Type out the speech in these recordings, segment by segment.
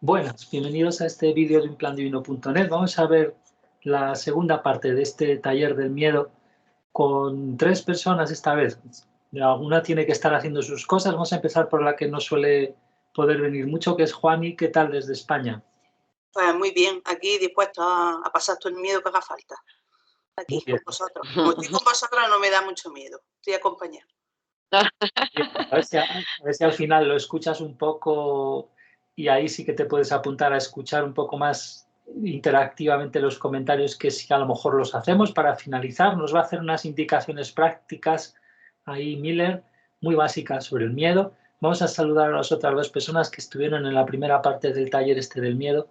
Buenas, bienvenidos a este vídeo de unplandivino.net. Vamos a ver la segunda parte de este taller del miedo con 3 personas esta vez. Una tiene que estar haciendo sus cosas. Vamos a empezar por la que no suele poder venir mucho, que es Juani. ¿Qué tal desde España? Pues muy bien, aquí dispuesto a pasar todo el miedo que haga falta. Aquí con vosotros. Como estoy con vosotros no me da mucho miedo, estoy acompañada. A ver si al final lo escuchas un poco y ahí sí que te puedes apuntar a escuchar un poco más interactivamente los comentarios, que sí a lo mejor los hacemos. Para finalizar nos va a hacer unas indicaciones prácticas ahí Miller, muy básicas sobre el miedo. Vamos a saludar a las otras 2 personas que estuvieron en la primera parte del taller del miedo,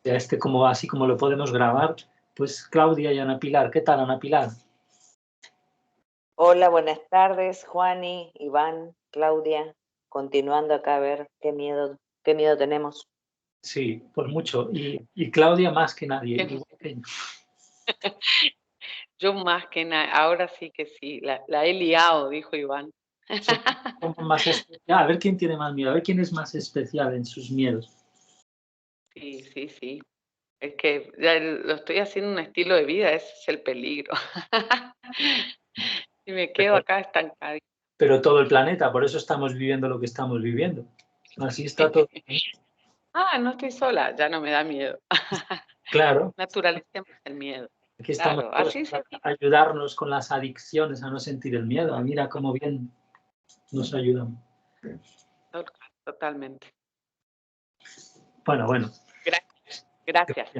así como lo podemos grabar, pues Claudia y Ana Pilar. ¿Qué tal, Ana Pilar? Hola, buenas tardes, Juani, Iván, Claudia. Continuando acá a ver qué miedo tenemos. Sí, por mucho. Y Claudia más que nadie. Igual que yo. Yo más que nada, ahora sí que sí, la he liado, dijo Iván. Más especial. A ver quién tiene más miedo, a ver quién es más especial en sus miedos. Sí, sí, sí. Es que ya lo estoy haciendo un estilo de vida, ese es el peligro. Y me quedo acá estancada. Pero todo el planeta, por eso estamos viviendo lo que estamos viviendo. Así está todo. Ah, no estoy sola, ya no me da miedo. Claro. Naturalicemos el miedo. Aquí estamos Claro, todos así para ayudarnos con las adicciones a no sentir el miedo. Mira cómo bien nos ayudan. Totalmente. Bueno. Gracias.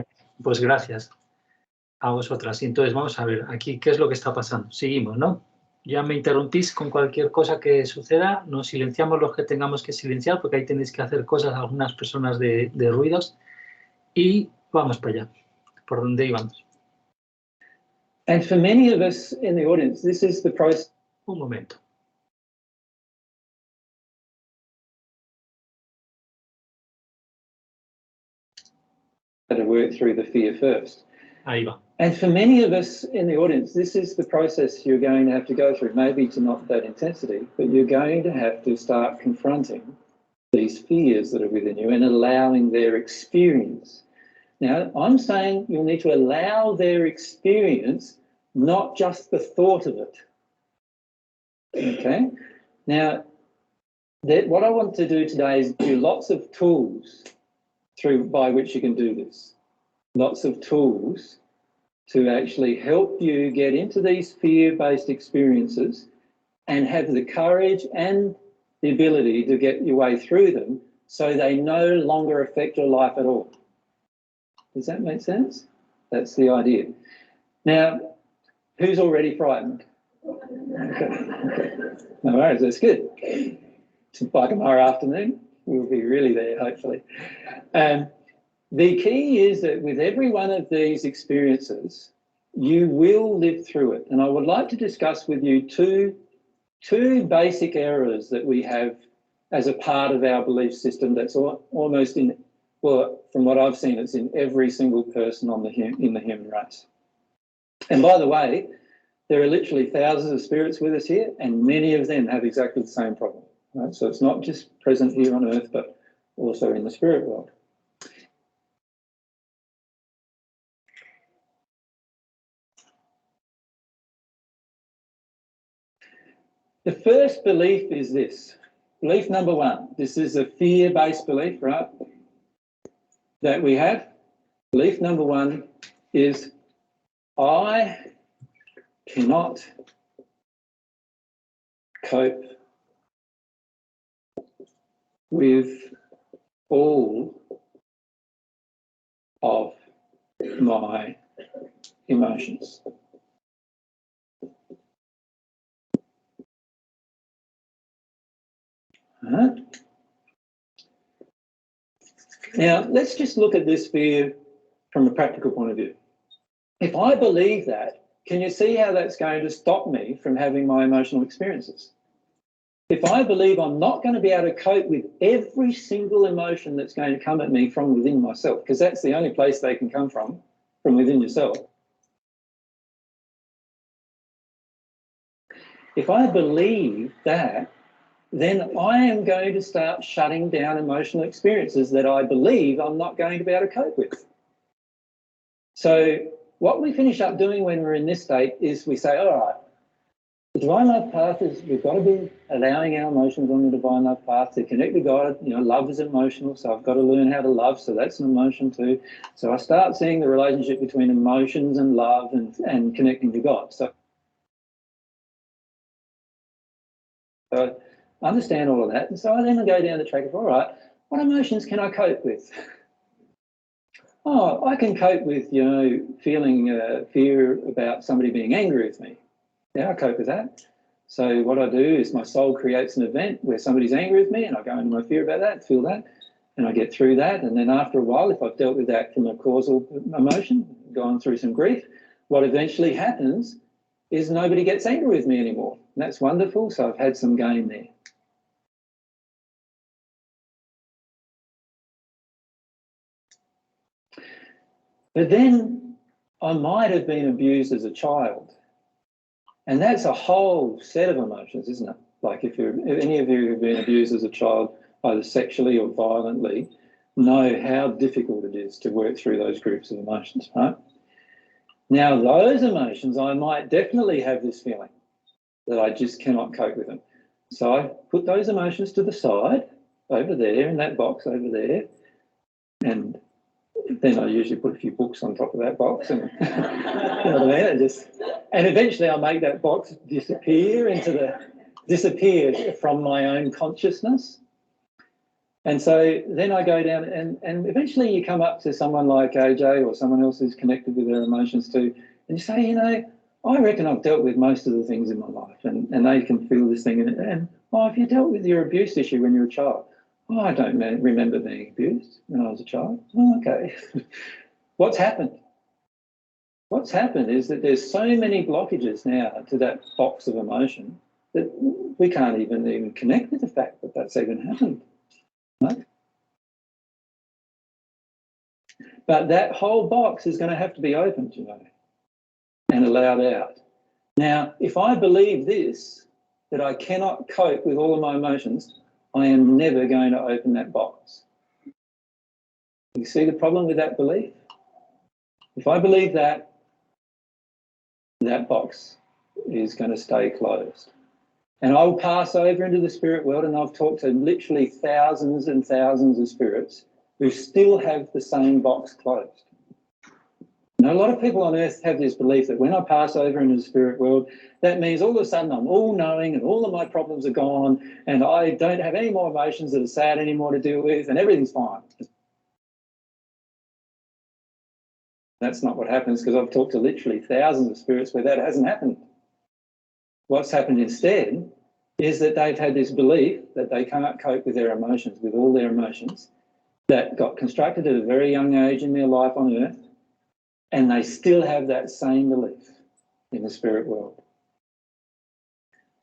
Pues gracias a vosotras. Y entonces vamos a ver aquí qué es lo que está pasando. Seguimos, ¿no? Ya me interrumpís con cualquier cosa que suceda. Nos silenciamos los que tengamos que silenciar, porque ahí tenéis que hacer cosas algunas personas de ruidos. Y vamos para allá, por donde íbamos. And for many of us in the audience, this is the process. Un momento. To work through the fear first. Ahí va. And for many of us in the audience, this is the process you're going to have to go through, maybe to not that intensity, but you're going to have to start confronting these fears that are within you and allowing their experience. Now, I'm saying you'll need to allow their experience, not just the thought of it. Okay? Now, what I want to do today is do lots of tools by which you can do this. Lots of tools to actually help you get into these fear-based experiences and have the courage and the ability to get your way through them so they no longer affect your life at all. Does that make sense? That's the idea. Now, who's already frightened? Okay. No worries, that's good. By tomorrow afternoon, we'll be really there, hopefully. The key is that with every one of these experiences, you will live through it. And I would like to discuss with you two basic errors that we have as a part of our belief system that's almost in, well, from what I've seen, it's in every single person in the human race. And by the way, there are literally thousands of spirits with us here, and many of them have exactly the same problem. Right? So it's not just present here on Earth, but also in the spirit world. The first belief is this. Belief number 1. This is a fear-based belief, right, that we have. Belief number 1 is, I cannot cope with all of my emotions. Now, let's just look at this fear from a practical point of view. If I believe that, can you see how that's going to stop me from having my emotional experiences? If I believe I'm not going to be able to cope with every single emotion that's going to come at me from within myself, because that's the only place they can come from within yourself. If I believe that, then I am going to start shutting down emotional experiences that I believe I'm not going to be able to cope with. So what we finish up doing when we're in this state is we say, all right, the divine love path is, we've got to be allowing our emotions on the divine love path to connect with God. You know, love is emotional, so I've got to learn how to love, so that's an emotion too. So I start seeing the relationship between emotions and love and connecting to God. So understand all of that. And so I then go down the track of, all right, what emotions can I cope with? Oh, I can cope with, you know, feeling fear about somebody being angry with me. Yeah, I cope with that. So what I do is my soul creates an event where somebody's angry with me, and I go into my fear about that, feel that, and I get through that. And then after a while, if I've dealt with that from a causal emotion, gone through some grief, what eventually happens is nobody gets angry with me anymore. And that's wonderful. So I've had some gain there. But then I might have been abused as a child. And that's a whole set of emotions, isn't it? Like if any of you have been abused as a child, either sexually or violently, know how difficult it is to work through those groups of emotions, right? Now, those emotions, I might definitely have this feeling that I just cannot cope with them. So I put those emotions to the side, over there, in that box over there, and then I usually put a few books on top of that box, and you know what I mean? And eventually I'll make that box disappear from my own consciousness. And so then I go down, and eventually you come up to someone like AJ or someone else who's connected with their emotions too, and you say, you know, I reckon I've dealt with most of the things in my life, and they can feel this thing. And oh, have you dealt with your abuse issue when you were a child? Oh, I don't remember being abused when I was a child. Oh, okay. What's happened? What's happened is that there's so many blockages now to that box of emotion that we can't even connect with the fact that that's even happened. Right? But that whole box is going to have to be opened, you know, and allowed out. Now, if I believe this, that I cannot cope with all of my emotions, I am never going to open that box. You see the problem with that belief? If I believe that, that box is going to stay closed. And I will pass over into the spirit world, and I've talked to literally thousands and thousands of spirits who still have the same box closed. Now, a lot of people on earth have this belief that when I pass over into the spirit world, that means all of a sudden I'm all-knowing and all of my problems are gone and I don't have any more emotions that are sad anymore to deal with and everything's fine. That's not what happens, because I've talked to literally thousands of spirits where that hasn't happened. What's happened instead is that they've had this belief that they can't cope with their emotions, with all their emotions, that got constructed at a very young age in their life on earth, and they still have that same belief in the spirit world.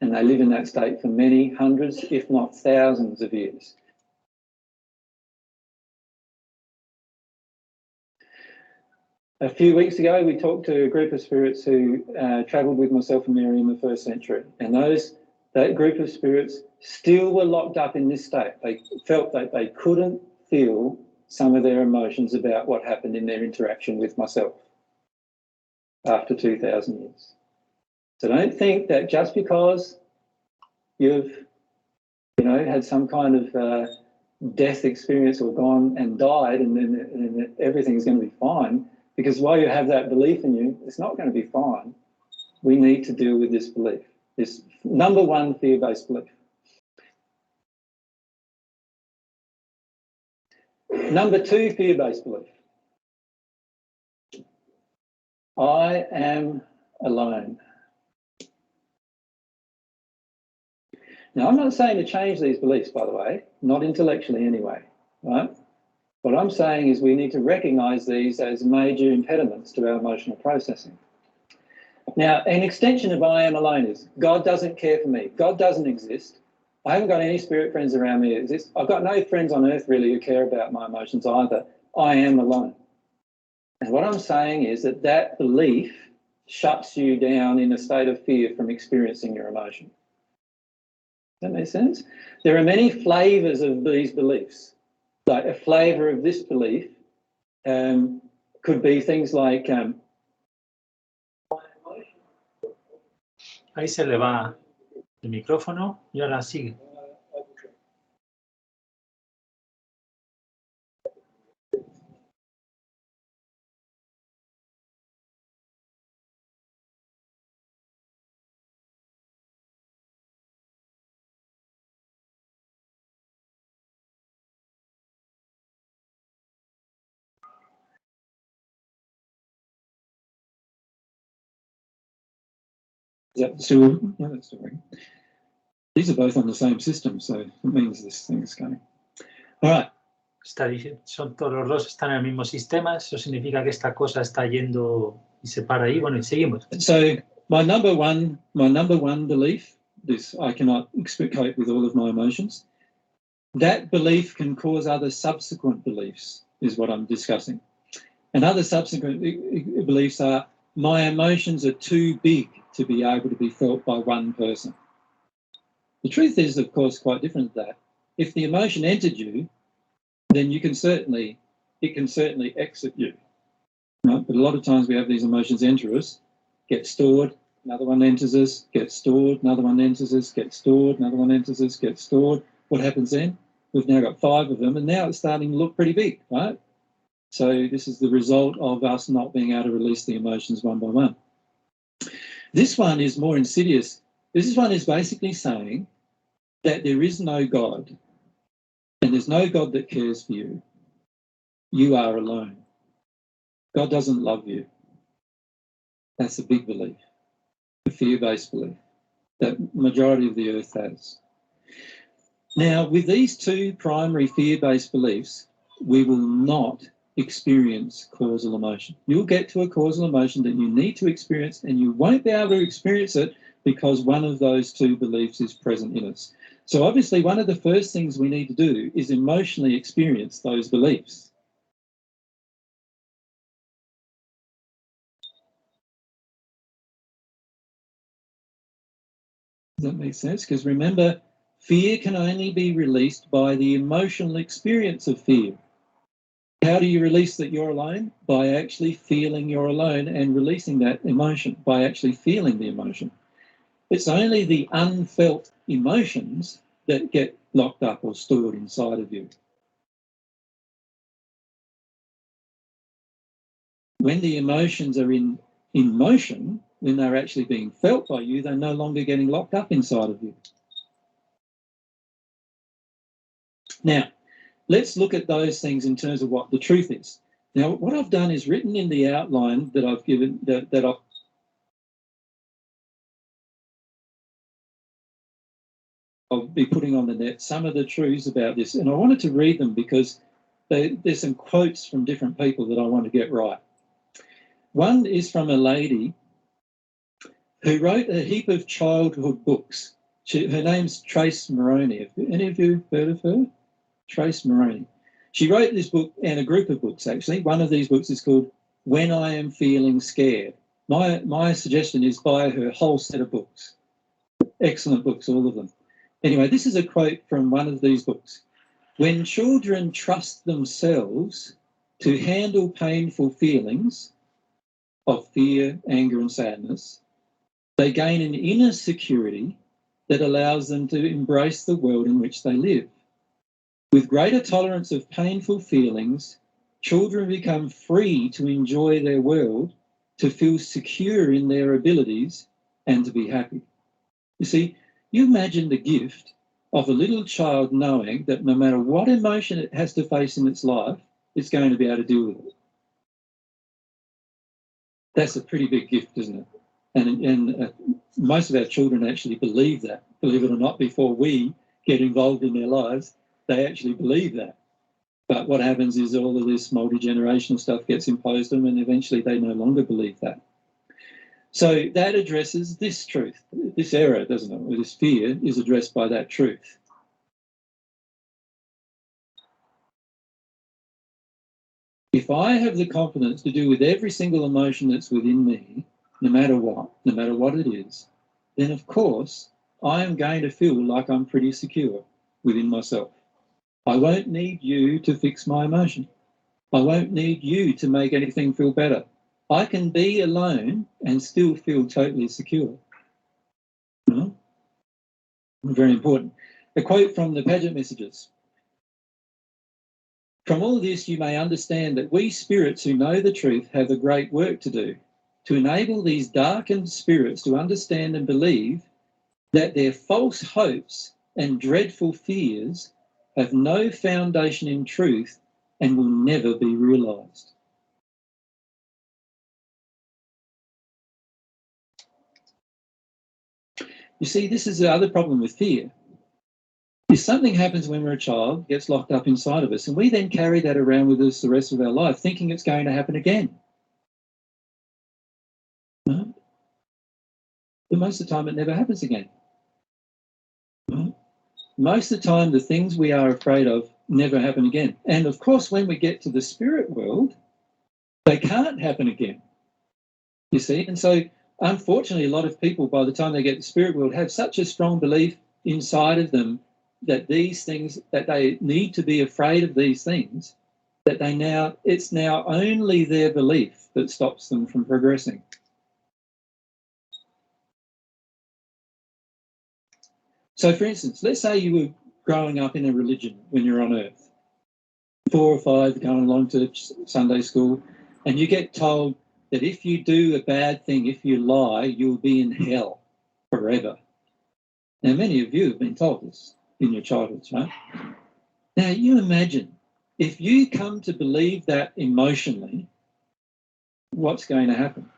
And they live in that state for many hundreds, if not thousands of years. A few weeks ago, we talked to a group of spirits who travelled with myself and Mary in the 1st century. And that group of spirits still were locked up in this state. They felt that they couldn't feel some of their emotions about what happened in their interaction with myself after 2,000 years. So don't think that just because you've, you know, had some kind of death experience or gone and died and then everything's going to be fine, because while you have that belief in you, it's not going to be fine. We need to deal with this belief, this number one fear-based belief. Number two fear-based belief. I am alone. Now, I'm not saying to change these beliefs, by the way, not intellectually anyway, right? What I'm saying is we need to recognise these as major impediments to our emotional processing. Now, an extension of I am alone is God doesn't care for me. God doesn't exist. I haven't got any spirit friends around me that exist. I've got no friends on earth really who care about my emotions either. I am alone. And what I'm saying is that that belief shuts you down in a state of fear from experiencing your emotion. that make sense? There are many flavors of these beliefs. Like a flavor of this belief could be things like Ahí se le va el micrófono y ahora sigue. So, yeah, that's all right. These are both on the same system, so it means this thing is going. All right. Son todos los dos están en el mismo sistema, eso significa que esta cosa está yendo y se para ahí. Bueno, y seguimos. So my number one belief, this I cannot cope with all of my emotions. That belief can cause other subsequent beliefs, is what I'm discussing. And other subsequent beliefs are my emotions are too big to be able to be felt by one person. The truth is, of course, quite different to that. If the emotion entered you, then it can certainly exit you. Right? But a lot of times we have these emotions enter us, get stored, another one enters us, gets stored, another one enters us, gets stored, another one enters us, gets stored. What happens then? We've now got 5 of them, and now it's starting to look pretty big, right? So this is the result of us not being able to release the emotions one by one. This one is more insidious. This one is basically saying that there is no God, and there's no God that cares for you. You are alone. God doesn't love you. That's a big belief, a fear-based belief that majority of the earth has. Now, with these 2 primary fear-based beliefs, we will not experience causal emotion. You'll get to a causal emotion that you need to experience, and you won't be able to experience it because one of those 2 beliefs is present in us. So obviously one of the first things we need to do is emotionally experience those beliefs. Does that make sense? Because remember, fear can only be released by the emotional experience of fear. How do you release that you're alone? By actually feeling you're alone and releasing that emotion, by actually feeling the emotion. It's only the unfelt emotions that get locked up or stored inside of you. When the emotions are in motion, when they're actually being felt by you, they're no longer getting locked up inside of you. Now, let's look at those things in terms of what the truth is. Now, what I've done is written in the outline that I've given, I'll be putting on the net some of the truths about this. And I wanted to read them because there's some quotes from different people that I want to get right. One is from a lady who wrote a heap of childhood books. Her name's Trace Moroney. Have any of you heard of her? Trace Moroney. She wrote this book and a group of books, actually. One of these books is called When I Am Feeling Scared. My suggestion is buy her whole set of books. Excellent books, all of them. Anyway, this is a quote from one of these books. When children trust themselves to handle painful feelings of fear, anger, and sadness, they gain an inner security that allows them to embrace the world in which they live. With greater tolerance of painful feelings, children become free to enjoy their world, to feel secure in their abilities, and to be happy. You see, you imagine the gift of a little child knowing that no matter what emotion it has to face in its life, it's going to be able to deal with it. That's a pretty big gift, isn't it? And most of our children actually believe that. Believe it or not, before we get involved in their lives, they actually believe that. But what happens is all of this multi-generational stuff gets imposed on them, and eventually they no longer believe that. So that addresses this truth. This error, doesn't it? Or this fear is addressed by that truth. If I have the confidence to do with every single emotion that's within me, no matter what it is, then of course I am going to feel like I'm pretty secure within myself. I won't need you to fix my emotion. I won't need you to make anything feel better. I can be alone and still feel totally secure. Very important. A quote from the Paget messages. From all this, you may understand that we spirits who know the truth have a great work to do, to enable these darkened spirits to understand and believe that their false hopes and dreadful fears have no foundation in truth and will never be realised. You see, this is the other problem with fear. If something happens when we're a child, gets locked up inside of us, and we then carry that around with us the rest of our life, thinking it's going to happen again. No? But most of the time, it never happens again. No? Most of the time, the things we are afraid of never happen again. And of course, when we get to the spirit world, they can't happen again. You see? And so, unfortunately, a lot of people, by the time they get to the spirit world, have such a strong belief inside of them that these things, that they need to be afraid of these things, that it's now only their belief that stops them from progressing. So, for instance, let's say you were growing up in a religion when you're on earth, 4 or 5 going along to Sunday school, and you get told that if you do a bad thing, if you lie, you'll be in hell forever. Now, many of you have been told this in your childhoods, right? Now, you imagine, if you come to believe that emotionally, what's going to happen?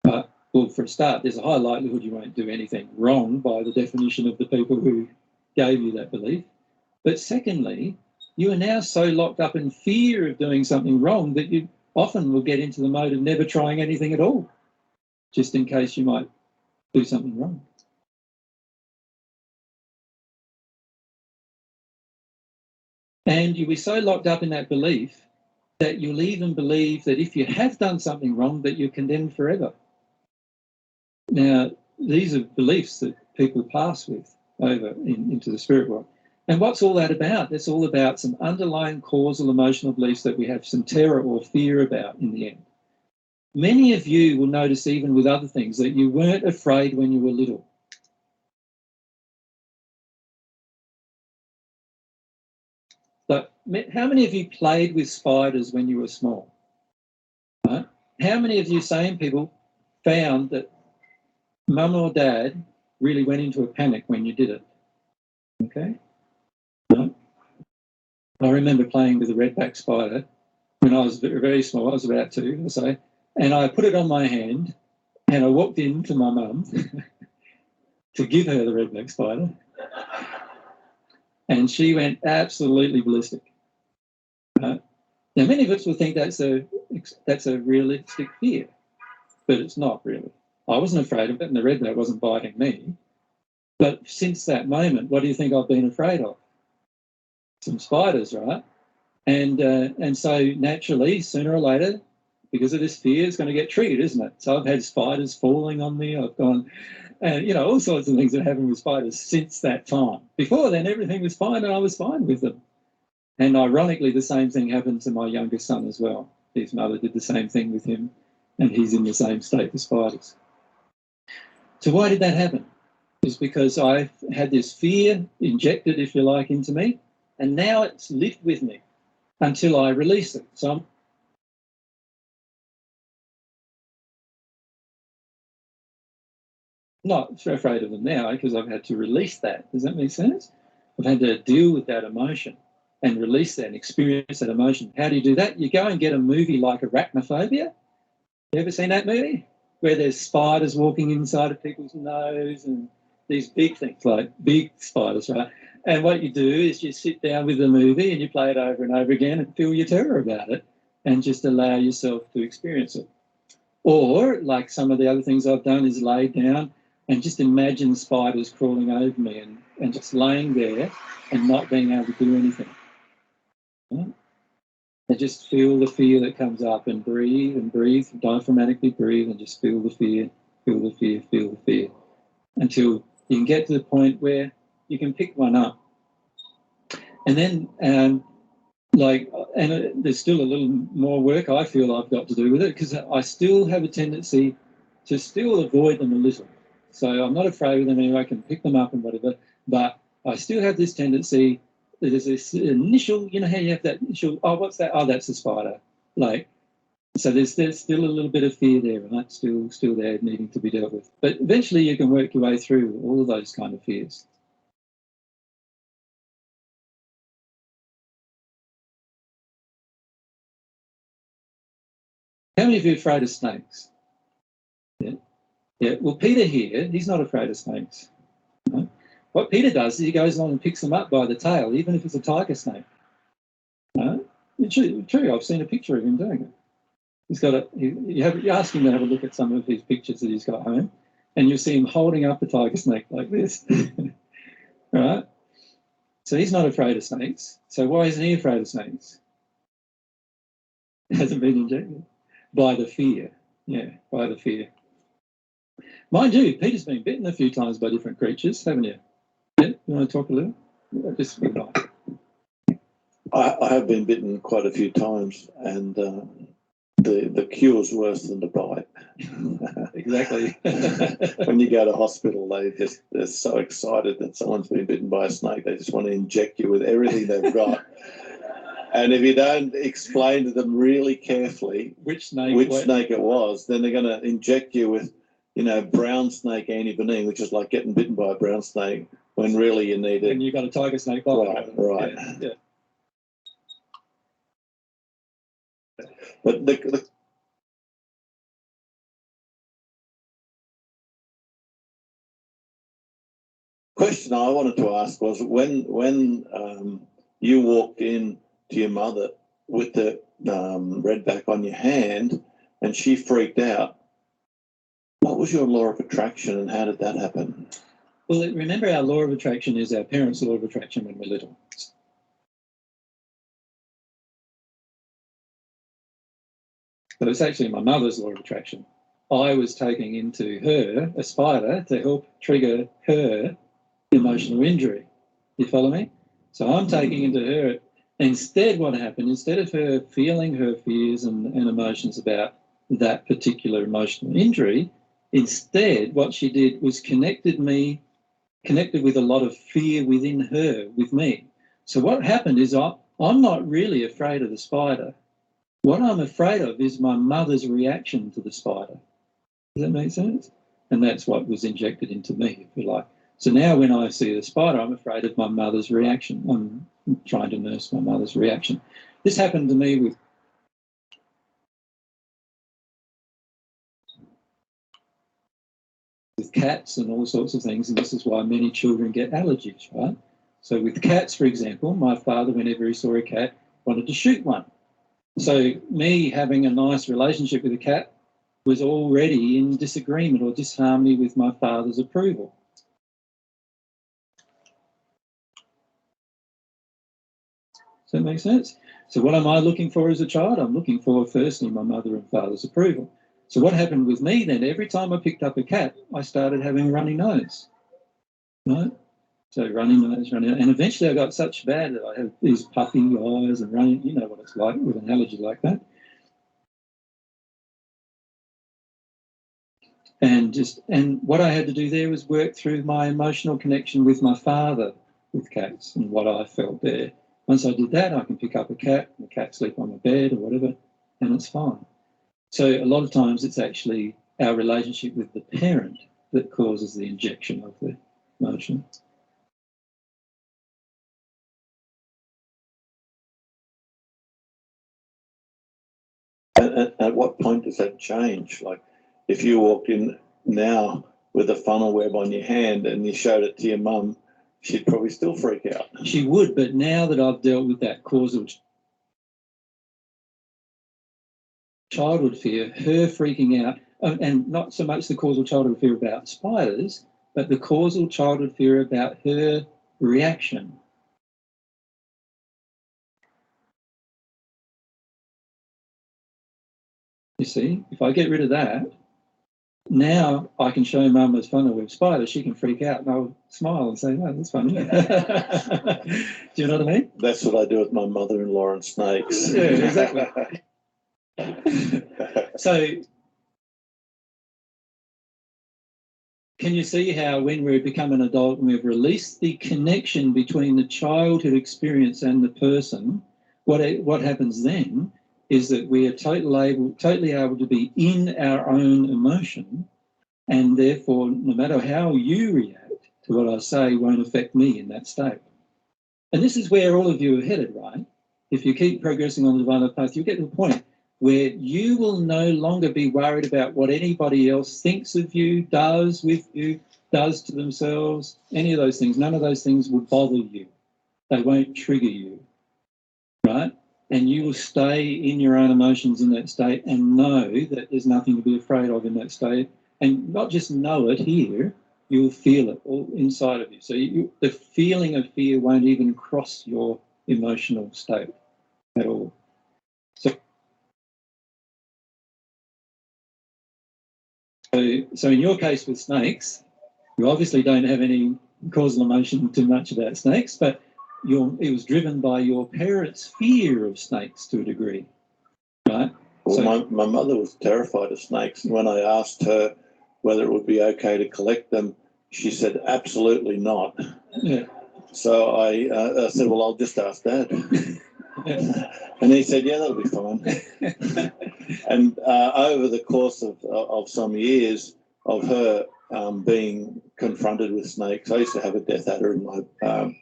Well, for a start, there's a high likelihood you won't do anything wrong by the definition of the people who gave you that belief. But secondly, you are now so locked up in fear of doing something wrong that you often will get into the mode of never trying anything at all, just in case you might do something wrong. And you'll be so locked up in that belief that you'll even believe that if you have done something wrong, that you're condemned forever. Now, these are beliefs that people pass with over into the spirit world. And what's all that about? It's all about some underlying causal emotional beliefs that we have some terror or fear about in the end. Many of you will notice, even with other things, that you weren't afraid when you were little. But how many of you played with spiders when you were small? Right? How many of you same people found that mum or dad really went into a panic when you did it? Okay? No? I remember playing with a redback spider when I was very small. I was about 2, I say, and I put it on my hand and I walked into my mum to give her the redback spider, and she went absolutely ballistic. Now, many of us will think that's a realistic fear, but it's not really. I wasn't afraid of it, and the redback wasn't biting me. But since that moment, what do you think I've been afraid of? Some spiders, right? And so naturally, sooner or later, because of this fear, it's going to get triggered, isn't it? So I've had spiders falling on me. I've gone, and all sorts of things that happen with spiders since that time. Before then, everything was fine, and I was fine with them. And ironically, the same thing happened to my youngest son as well. His mother did the same thing with him, and he's in the same state with spiders. So why did that happen? It's because I had this fear injected, if you like, into me, and now it's lived with me until I release it. So I'm not afraid of them now because I've had to release that. Does that make sense? I've had to deal with that emotion and release that and experience that emotion. How do you do that? You go and get a movie like Arachnophobia. You ever seen that movie? Where there's spiders walking inside of people's nose and these big things, like big spiders, right? And what you do is you sit down with the movie and you play it over and over again and feel your terror about it and just allow yourself to experience it. Or, like some of the other things I've done, is lay down and just imagine spiders crawling over me and just laying there and not being able to do anything. Right? And just feel the fear that comes up and breathe, diaphragmatically breathe, and just feel the fear, feel the fear, feel the fear, until You can get to the point where you can pick one up. And then, there's still a little more work I feel I've got to do with it, because I still have a tendency to still avoid them a little. So I'm not afraid of them anyway, I can pick them up and whatever, but I still have this tendency, there's this initial, you know how you have that initial, oh, what's that? Oh, that's a spider. So there's still a little bit of fear there, and that's still there needing to be dealt with. But eventually you can work your way through all of those kind of fears. How many of you are afraid of snakes? Yeah. Well, Peter here, he's not afraid of snakes. No? What Peter does is he goes along and picks them up by the tail, even if it's a tiger snake. No? It's true. I've seen a picture of him doing it. He's got you ask him to have a look at some of his pictures that he's got home, and you'll see him holding up a tiger snake like this. Right? So he's not afraid of snakes. So why isn't he afraid of snakes? It hasn't been injected. By the fear. Yeah, by the fear. Mind you, Peter's been bitten a few times by different creatures, haven't you? Yeah, you want to talk a little? Just be nice. I have been bitten quite a few times, and the cure's worse than the bite. Exactly. When you go to hospital, they're so excited that someone's been bitten by a snake. They just want to inject you with everything they've got. And if you don't explain to them really carefully which snake it was, then they're going to inject you with, brown snake antivenin, which is like getting bitten by a brown snake, when really you need it. And you've got a tiger snake bite. Right. Yeah. But the question I wanted to ask was, when you walked in to your mother with the redback on your hand and she freaked out, what was your law of attraction and how did that happen? Well, remember, our law of attraction is our parents' law of attraction when we're little. So it's actually my mother's law of attraction. I was taking into her a spider to help trigger her emotional injury. You follow me? So I'm taking into her. Instead, what happened, instead of her feeling her fears and emotions about that particular emotional injury, instead what she did was connected with a lot of fear within her, with me. So what happened is I'm not really afraid of the spider. What I'm afraid of is my mother's reaction to the spider. Does that make sense? And that's what was injected into me, if you like. So now when I see the spider, I'm afraid of my mother's reaction. I'm trying to nurse my mother's reaction. This happened to me with cats and all sorts of things, and this is why many children get allergies, right? So with cats, for example, my father, whenever he saw a cat, wanted to shoot one. So me having a nice relationship with a cat was already in disagreement or disharmony with my father's approval. Does that make sense? So what am I looking for as a child? I'm looking for, firstly, my mother and father's approval. So what happened with me then, every time I picked up a cat, I started having a runny nose, right? So runny nose, and eventually I got such bad that I have these puffy eyes and running, you know what it's like with an allergy like that. And what I had to do there was work through my emotional connection with my father with cats and what I felt there. Once I did that, I can pick up a cat, and the cat sleep on my bed or whatever, and it's fine. So a lot of times it's actually our relationship with the parent that causes the injection of the emotion. At what point does that change? Like, if you walked in now with a funnel web on your hand and you showed it to your mum, she'd probably still freak out. She would, but now that I've dealt with that causal childhood fear, her freaking out, and not so much the causal childhood fear about spiders, but the causal childhood fear about her reaction. You see, if I get rid of that, now I can show Mum as fun with spiders, she can freak out and I'll smile and say, "Oh, that's funny." Do you know what I mean? That's what I do with my mother-in-law and snakes. Yeah, exactly. So can you see how when we become an adult and we've released the connection between the childhood experience and the person, what happens then is that we are totally able to be in our own emotion, and therefore no matter how you react to what I say won't affect me in that state. And this is where all of you are headed, right? If you keep progressing on the divine path, you'll get to a point where you will no longer be worried about what anybody else thinks of you, does with you, does to themselves, any of those things. None of those things will bother you. They won't trigger you, right? And you will stay in your own emotions in that state and know that there's nothing to be afraid of in that state. And not just know it here, you'll feel it all inside of you. So the feeling of fear won't even cross your emotional state at all. So in your case with snakes, you obviously don't have any causal emotion too much about snakes, but it was driven by your parents' fear of snakes to a degree, right? Well, So, my mother was terrified of snakes, and when I asked her whether it would be okay to collect them, she said, absolutely not. yeah. So I said, well, I'll just ask Dad. And he said, yeah, that'll be fine. And over the course of some years of her being confronted with snakes, I used to have a death adder in my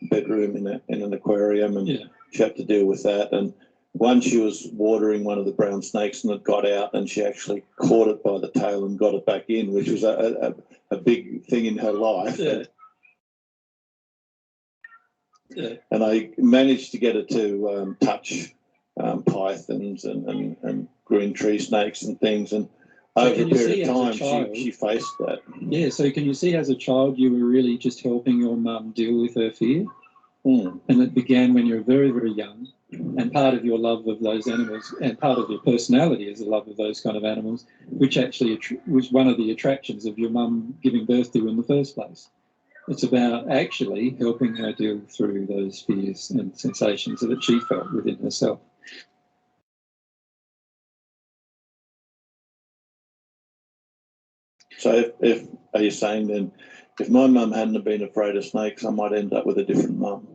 bedroom in an aquarium, and she had to deal with that. And once she was watering one of the brown snakes and it got out, and she actually caught it by the tail and got it back in, which was a big thing in her life. Yeah. Yeah. And I managed to get her to touch pythons and green tree snakes and things. And So over can a you period see of as a time, child- she faced that. Yeah, so can you see as a child you were really just helping your mum deal with her fear? Mm. And it began when you were very, very young. And part of your love of those animals and part of your personality is a love of those kind of animals, which actually was one of the attractions of your mum giving birth to you in the first place. It's about actually helping her deal through those fears and sensations that she felt within herself. So are you saying then, if my mum hadn't have been afraid of snakes, I might end up with a different mum?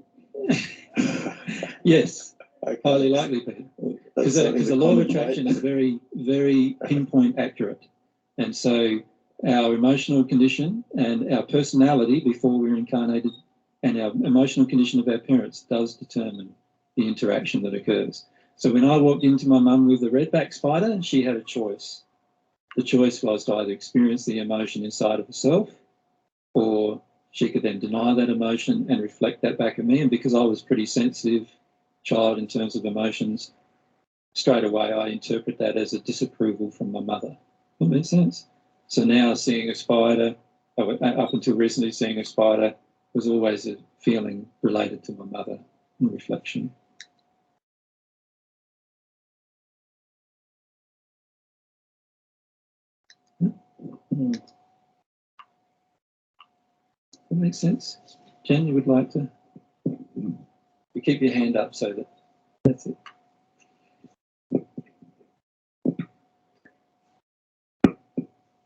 Yes, Okay. highly likely, Peter. Because the law of attraction is very, very pinpoint accurate. And so our emotional condition and our personality before we're incarnated and our emotional condition of our parents does determine the interaction that occurs. So when I walked into my mum with the redback spider, and she had a choice. The choice was to either experience the emotion inside of herself, or she could then deny that emotion and reflect that back at me. And because I was a pretty sensitive child in terms of emotions, straight away I interpret that as a disapproval from my mother. That makes sense? So now seeing a spider, up until recently seeing a spider, was always a feeling related to my mother in reflection. That makes sense? Jen, you would like to? You keep your hand up so that's it.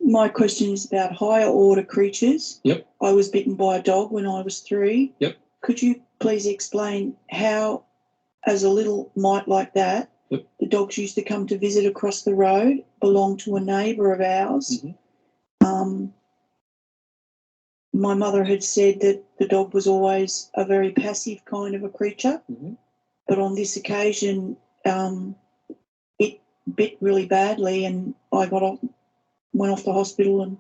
My question is about higher order creatures. Yep. I was bitten by a dog when I was 3. Yep. Could you please explain how, as a little mite like that, yep, the dogs used to come to visit across the road, belonged to a neighbour of ours. Mm-hmm. My mother had said that the dog was always a very passive kind of a creature, Mm-hmm. but on this occasion it bit really badly and I went off to hospital and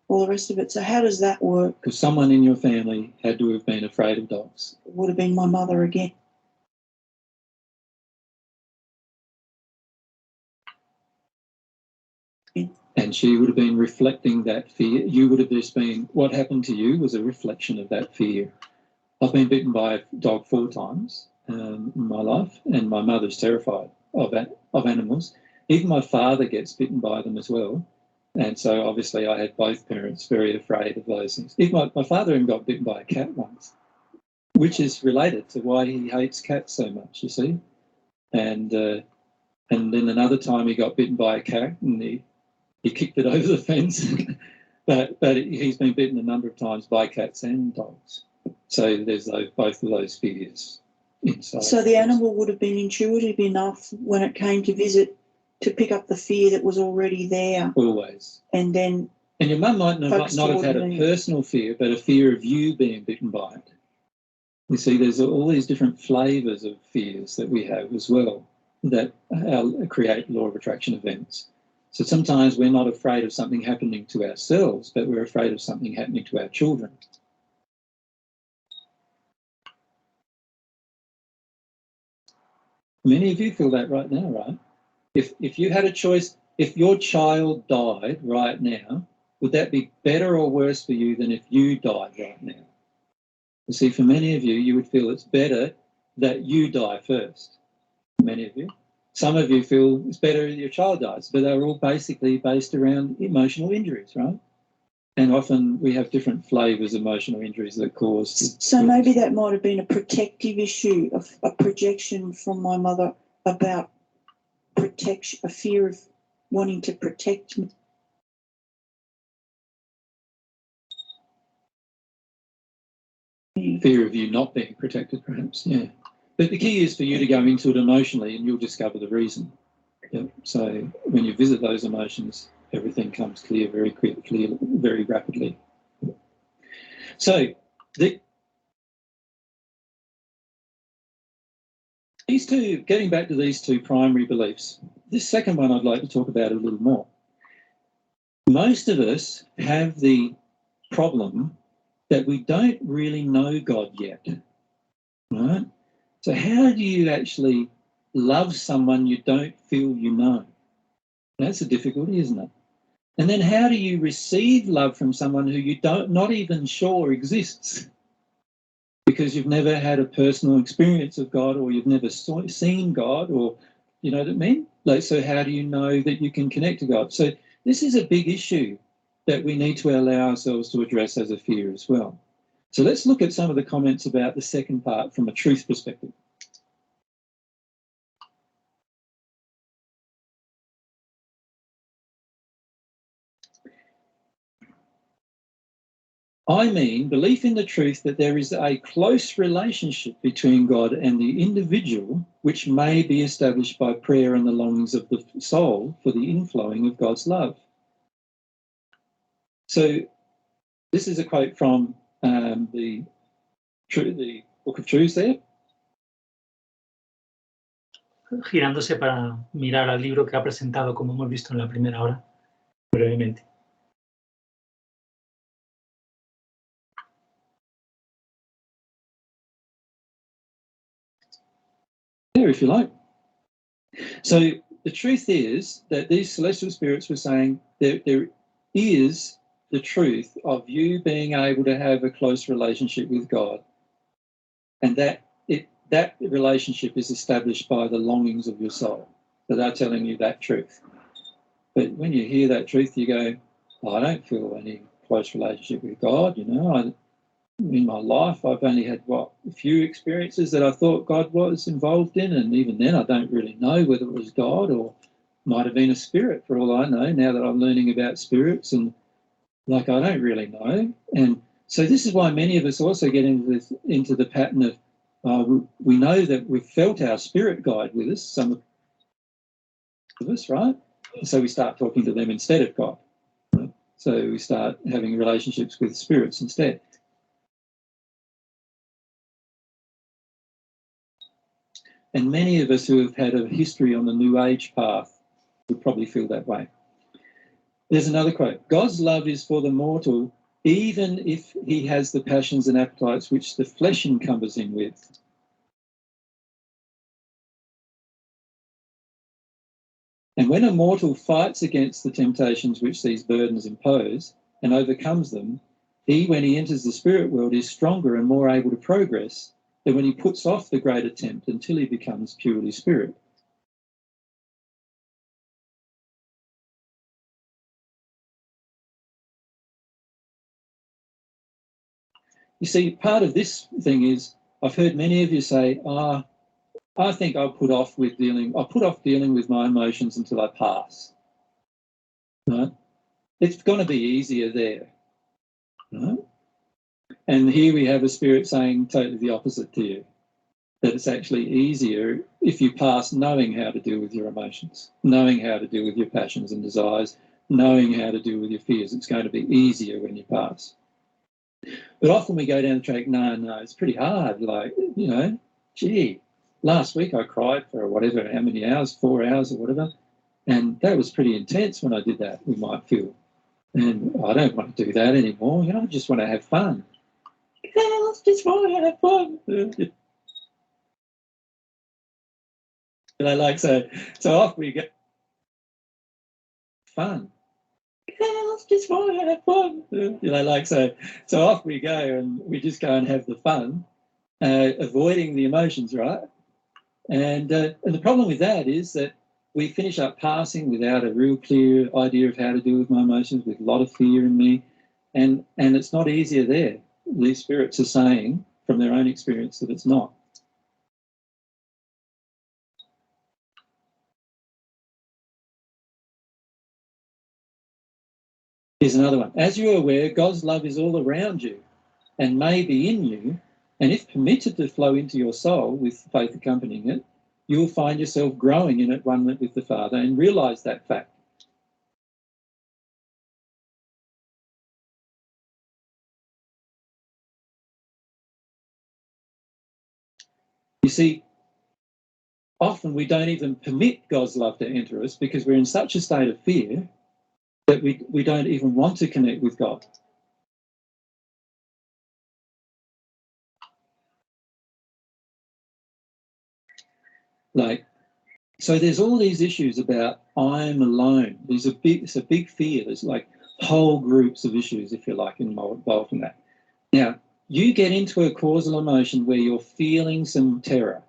all the rest of it. So how does that work? Because someone in your family had to have been afraid of dogs. It would have been my mother again. And she would have been reflecting that fear. You would have just been, what happened to you was a reflection of that fear. I've been bitten by a dog 4 times in my life, and my mother's terrified of animals. Even my father gets bitten by them as well. And so obviously I had both parents very afraid of those things. If my father even got bitten by a cat once, which is related to why he hates cats so much, you see. And then another time he got bitten by a cat and he kicked it over the fence. but he's been bitten a number of times by cats and dogs. So there's both of those fears inside. So the animal would have been intuitive enough when it came to visit to pick up the fear that was already there. Always. And your mum might not have had a personal fear, but a fear of you being bitten by it. You see, there's all these different flavours of fears that we have as well that create law of attraction events. So sometimes we're not afraid of something happening to ourselves, but we're afraid of something happening to our children. Many of you feel that right now, right? If you had a choice, if your child died right now, would that be better or worse for you than if you died right now? You see, for many of you, you would feel it's better that you die first. Many of you. Some of you feel it's better that your child dies, but they're all basically based around emotional injuries, right? And often we have different flavours of emotional injuries that cause... So maybe that might have been a protective issue, a projection from my mother about protection, a fear of wanting to protect me. Fear of you not being protected, perhaps, yeah. But the key is for you to go into it emotionally and you'll discover the reason. Yep. So when you visit those emotions, everything comes clear very rapidly. So these two, getting back to these two primary beliefs, this second one I'd like to talk about a little more. Most of us have the problem that we don't really know God yet, right? So how do you actually love someone you don't feel you know? That's a difficulty, isn't it? And then how do you receive love from someone who you not even sure exists? Because you've never had a personal experience of God, or you've never seen God, or you know what I mean? Like, so how do you know that you can connect to God? So this is a big issue that we need to allow ourselves to address as a fear as well. So let's look at some of the comments about the second part from a truth perspective. I mean, belief in the truth that there is a close relationship between God and the individual, which may be established by prayer and the longings of the soul for the inflowing of God's love. So this is a quote from the Book of Truths there. Girándose para mirar al libro que ha presentado, como hemos visto en la primera hora, brevemente. There, if you like. So the truth is that these celestial spirits were saying there is the truth of you being able to have a close relationship with God, and that relationship is established by the longings of your soul. So they're telling you that truth. But when you hear that truth, you go, oh, I don't feel any close relationship with God. You know, in my life, I've only had, a few experiences that I thought God was involved in, and even then I don't really know whether it was God or might have been a spirit for all I know, now that I'm learning about spirits, and I don't really know. And so this is why many of us also get into the pattern of, we know that we've felt our spirit guide with us, some of us, right? So we start talking to them instead of God. Right? So we start having relationships with spirits instead. And many of us who have had a history on the New Age path would probably feel that way. There's another quote. God's love is for the mortal, even if he has the passions and appetites which the flesh encumbers him with. And when a mortal fights against the temptations which these burdens impose and overcomes them, he, when he enters the spirit world, is stronger and more able to progress than when he puts off the great attempt until he becomes purely spirit. you see, part of this thing is I've heard many of you say, I think I'll put off dealing with my emotions until I pass. Right? It's going to be easier there. Right? And here we have a spirit saying totally the opposite to you, that it's actually easier if you pass knowing how to deal with your emotions, knowing how to deal with your passions and desires, knowing how to deal with your fears. It's going to be easier when you pass. But often we go down the track, no, it's pretty hard. Like, you know, gee, last week I cried for whatever, how many hours, 4 hours or whatever, and that was pretty intense when I did that, we might feel. And I don't want to do that anymore. You know, I just want to have fun. I just want to have fun. You know, like, so off we go. Fun. I just want to have fun. You know, like, so off we go, and we just go and have the fun, avoiding the emotions, right? And the problem with that is that we finish up passing without a real clear idea of how to deal with my emotions, with a lot of fear in me, and it's not easier there. These spirits are saying from their own experience that it's not. Here's another one. As you're aware, God's love is all around you and may be in you, and if permitted to flow into your soul with faith accompanying it, you'll find yourself growing in at one with the Father and realise that fact. You see, often we don't even permit God's love to enter us because we're in such a state of fear that we don't even want to connect with God. Like, so there's all these issues about I'm alone. It's a big fear. There's like whole groups of issues, if you like, involved in that. Now, you get into a causal emotion where you're feeling some terror,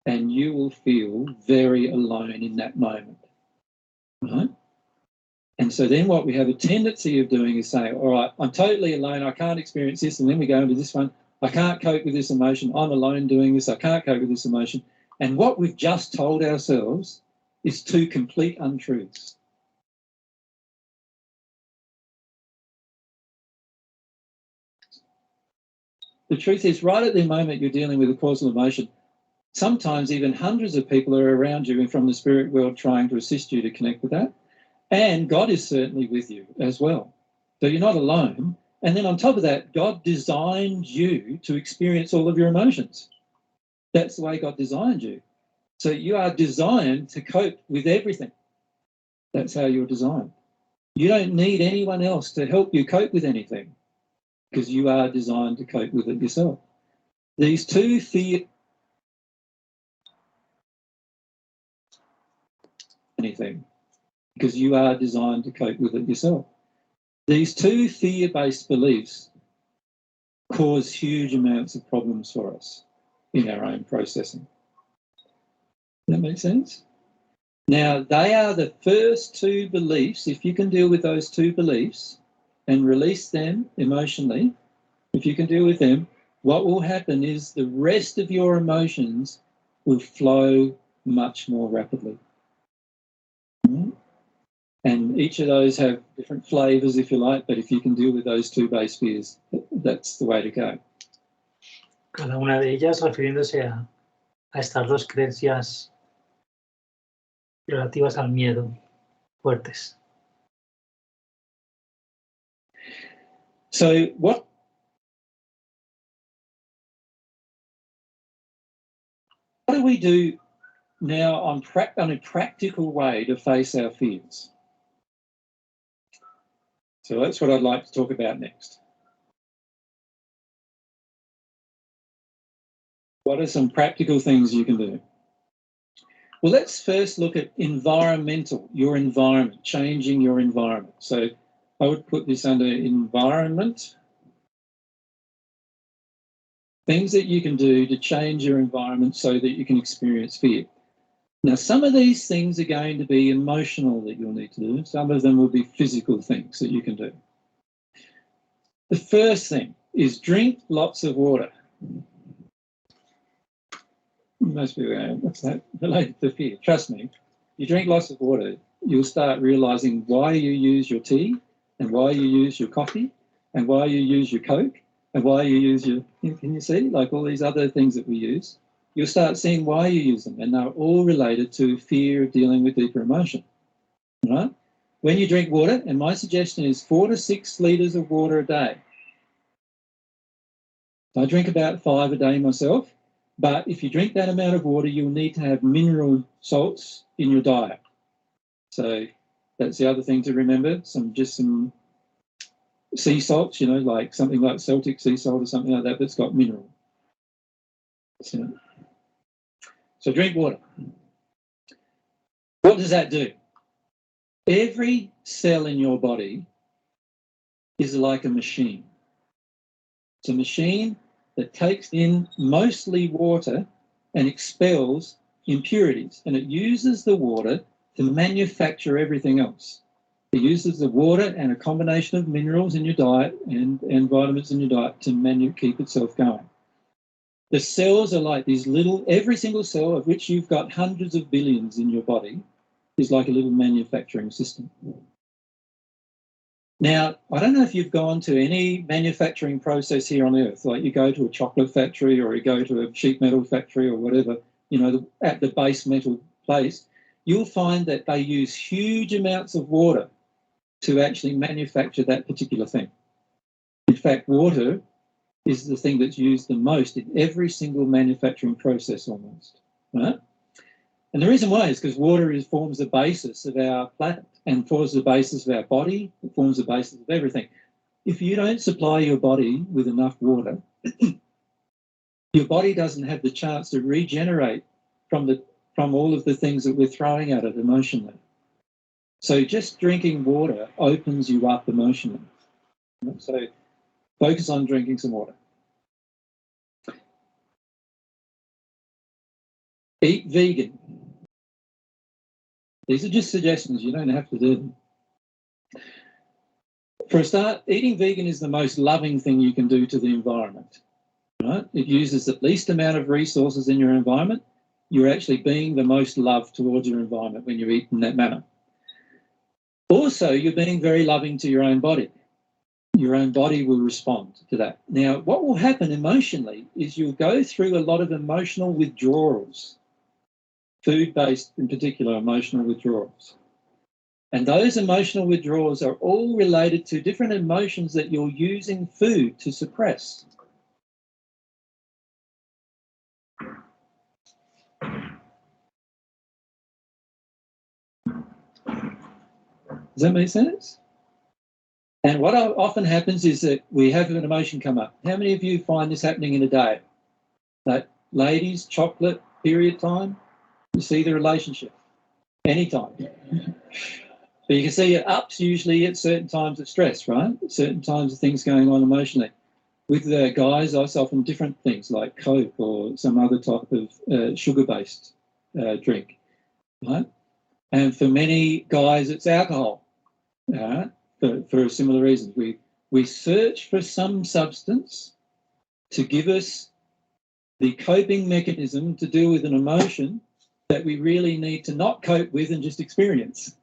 and you will feel very alone in that moment, right? And so then what we have a tendency of doing is saying, all right, I'm totally alone, I can't experience this, and then we go into this one, I can't cope with this emotion, I'm alone doing this, I can't cope with this emotion. And what we've just told ourselves is two complete untruths. The truth is, right at the moment you're dealing with a causal emotion, sometimes even hundreds of people are around you and from the spirit world trying to assist you to connect with that. And God is certainly with you as well. So you're not alone. And then on top of that, God designed you to experience all of your emotions. That's the way God designed you. So you are designed to cope with everything. That's how you're designed. You don't need anyone else to help you cope with anything because you are designed to cope with it yourself. These two fear anything because you are designed to cope with it yourself. These two fear-based beliefs cause huge amounts of problems for us in our own processing. Does that make sense? Now, they are the first two beliefs. If you can deal with those two beliefs and release them emotionally, if you can deal with them, what will happen is the rest of your emotions will flow much more rapidly. And each of those have different flavours, if you like, but if you can deal with those two base fears, that's the way to go. Cada una de ellas refiriéndose a estas dos creencias relativas al miedo, fuertes. So what do we do now on a practical way to face our fears? So that's what I'd like to talk about next. What are some practical things you can do? Well, let's first look at your environment, changing your environment. So I would put this under environment. Things that you can do to change your environment so that you can experience fear. Now, some of these things are going to be emotional that you'll need to do. Some of them will be physical things that you can do. The first thing is drink lots of water. Most people go, what's that related to fear? Trust me, you drink lots of water, you'll start realising why you use your tea and why you use your coffee and why you use your Coke and why you use your, can you see, like all these other things that we use? You'll start seeing why you use them, and they're all related to fear of dealing with deeper emotion, right? When you drink water, and my suggestion is 4 to 6 litres of water a day. I drink about 5 a day myself, but if you drink that amount of water, you'll need to have mineral salts in your diet. So that's the other thing to remember, some sea salts, you know, like something like Celtic sea salt or something like that that's got mineral. So drink water. What does that do? Every cell in your body is like a machine. It's a machine that takes in mostly water and expels impurities, and it uses the water to manufacture everything else. It uses the water and a combination of minerals in your diet and vitamins in your diet to keep itself going. The cells are like these little, every single cell of which you've got hundreds of billions in your body is like a little manufacturing system. Now, I don't know if you've gone to any manufacturing process here on Earth, like you go to a chocolate factory or you go to a sheet metal factory or whatever, you know, at the base metal place, you'll find that they use huge amounts of water to actually manufacture that particular thing. In fact, water is the thing that's used the most in every single manufacturing process almost, right? And the reason why is because water forms the basis of our planet and forms the basis of our body, it forms the basis of everything. If you don't supply your body with enough water, your body doesn't have the chance to regenerate from all of the things that we're throwing at it emotionally. So just drinking water opens you up emotionally. So focus on drinking some water. Eat vegan. These are just suggestions, you don't have to do them. For a start, eating vegan is the most loving thing you can do to the environment. Right? It uses the least amount of resources in your environment. You're actually being the most loved towards your environment when you eat in that manner. Also, you're being very loving to your own body. Your own body will respond to that. Now, what will happen emotionally is you'll go through a lot of emotional withdrawals, food-based in particular emotional withdrawals. And those emotional withdrawals are all related to different emotions that you're using food to suppress. Does that make sense? And what often happens is that we have an emotion come up. How many of you find this happening in a day? Like ladies, chocolate, period time, you see the relationship anytime. But you can see it ups usually at certain times of stress, right? Certain times of things going on emotionally. With the guys, it's often different things like Coke or some other type of sugar-based drink, right? And for many guys, it's alcohol, right? For similar reasons. We search for some substance to give us the coping mechanism to deal with an emotion that we really need to not cope with and just experience.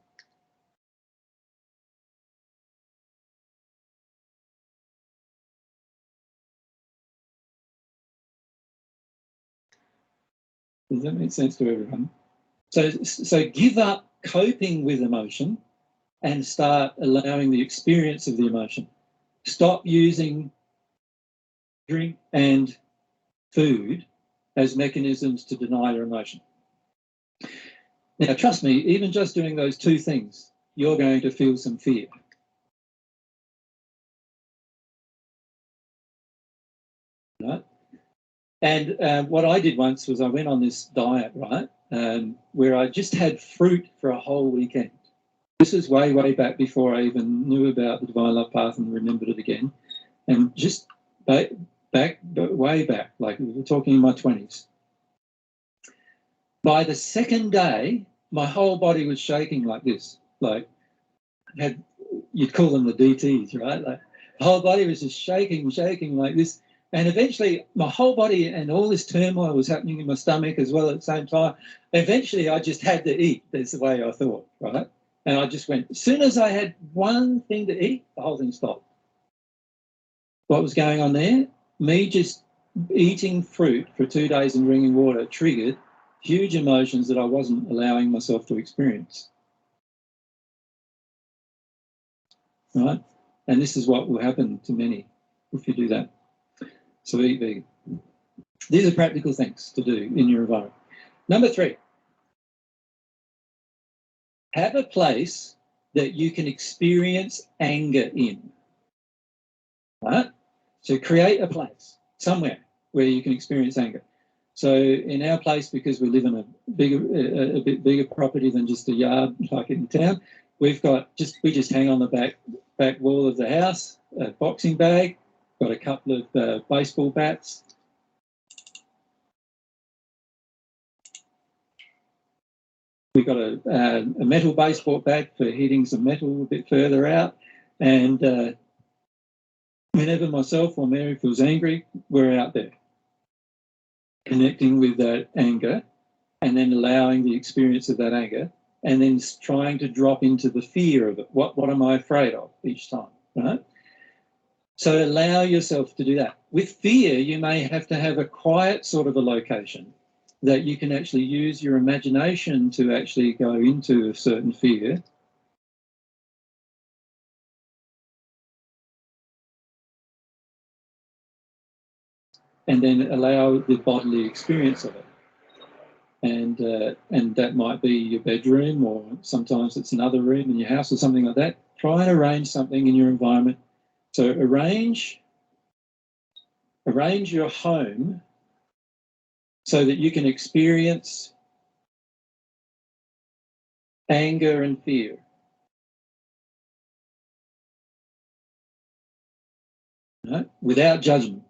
Does that make sense to everyone? So give up coping with emotion and start allowing the experience of the emotion. Stop using drink and food as mechanisms to deny your emotion. Now, trust me, even just doing those two things, you're going to feel some fear. Right? And what I did once was I went on this diet, right, where I just had fruit for a whole weekend. This is way, way back before I even knew about the Divine Love Path and remembered it again. And just way back, like we were talking in my 20s. By the second day, my whole body was shaking like this. Like, you'd call them the DTs, right? Like, The whole body was just shaking like this. And eventually my whole body and all this turmoil was happening in my stomach as well at the same time. Eventually I just had to eat. That's the way I thought, right? And I just went, as soon as I had one thing to eat, the whole thing stopped. What was going on there? Me just eating fruit for 2 days and drinking water triggered huge emotions that I wasn't allowing myself to experience. Right? And this is what will happen to many if you do that. So eat vegan. These are practical things to do in your environment. Number 3, have a place that you can experience anger in. Right? So create a place somewhere where you can experience anger. So in our place, because we live in a bit bigger property than just a yard like in town, we just hang on the back wall of the house a boxing bag, got a couple of baseball bats. We've got a metal baseball bat for hitting some metal a bit further out. And whenever myself or Mary feels angry, we're out there connecting with that anger and then allowing the experience of that anger and then trying to drop into the fear of it. What am I afraid of each time, right? So allow yourself to do that. With fear, you may have to have a quiet sort of a location that you can actually use your imagination to actually go into a certain fear. And then allow the bodily experience of it. And that might be your bedroom, or sometimes it's another room in your house or something like that. Try and arrange something in your environment. So arrange your home so that you can experience anger and fear. Right? Without judgment.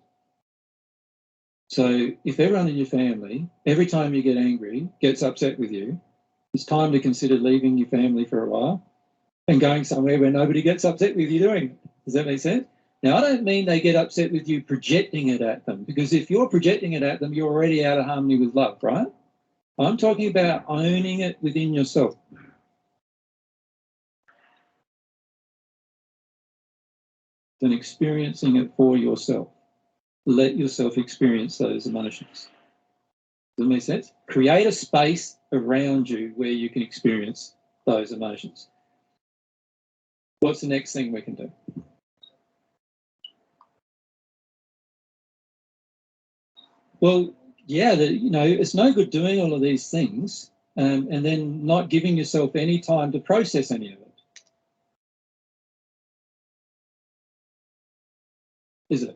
So if everyone in your family, every time you get angry, gets upset with you, it's time to consider leaving your family for a while and going somewhere where nobody gets upset with you doing it. Does that make sense? Now, I don't mean they get upset with you projecting it at them, because if you're projecting it at them, you're already out of harmony with love, right? I'm talking about owning it within yourself. And experiencing it for yourself. Let yourself experience those emotions. Does that make sense? Create a space around you where you can experience those emotions. What's the next thing we can do? Well, yeah, it's no good doing all of these things and then not giving yourself any time to process any of it. Is it?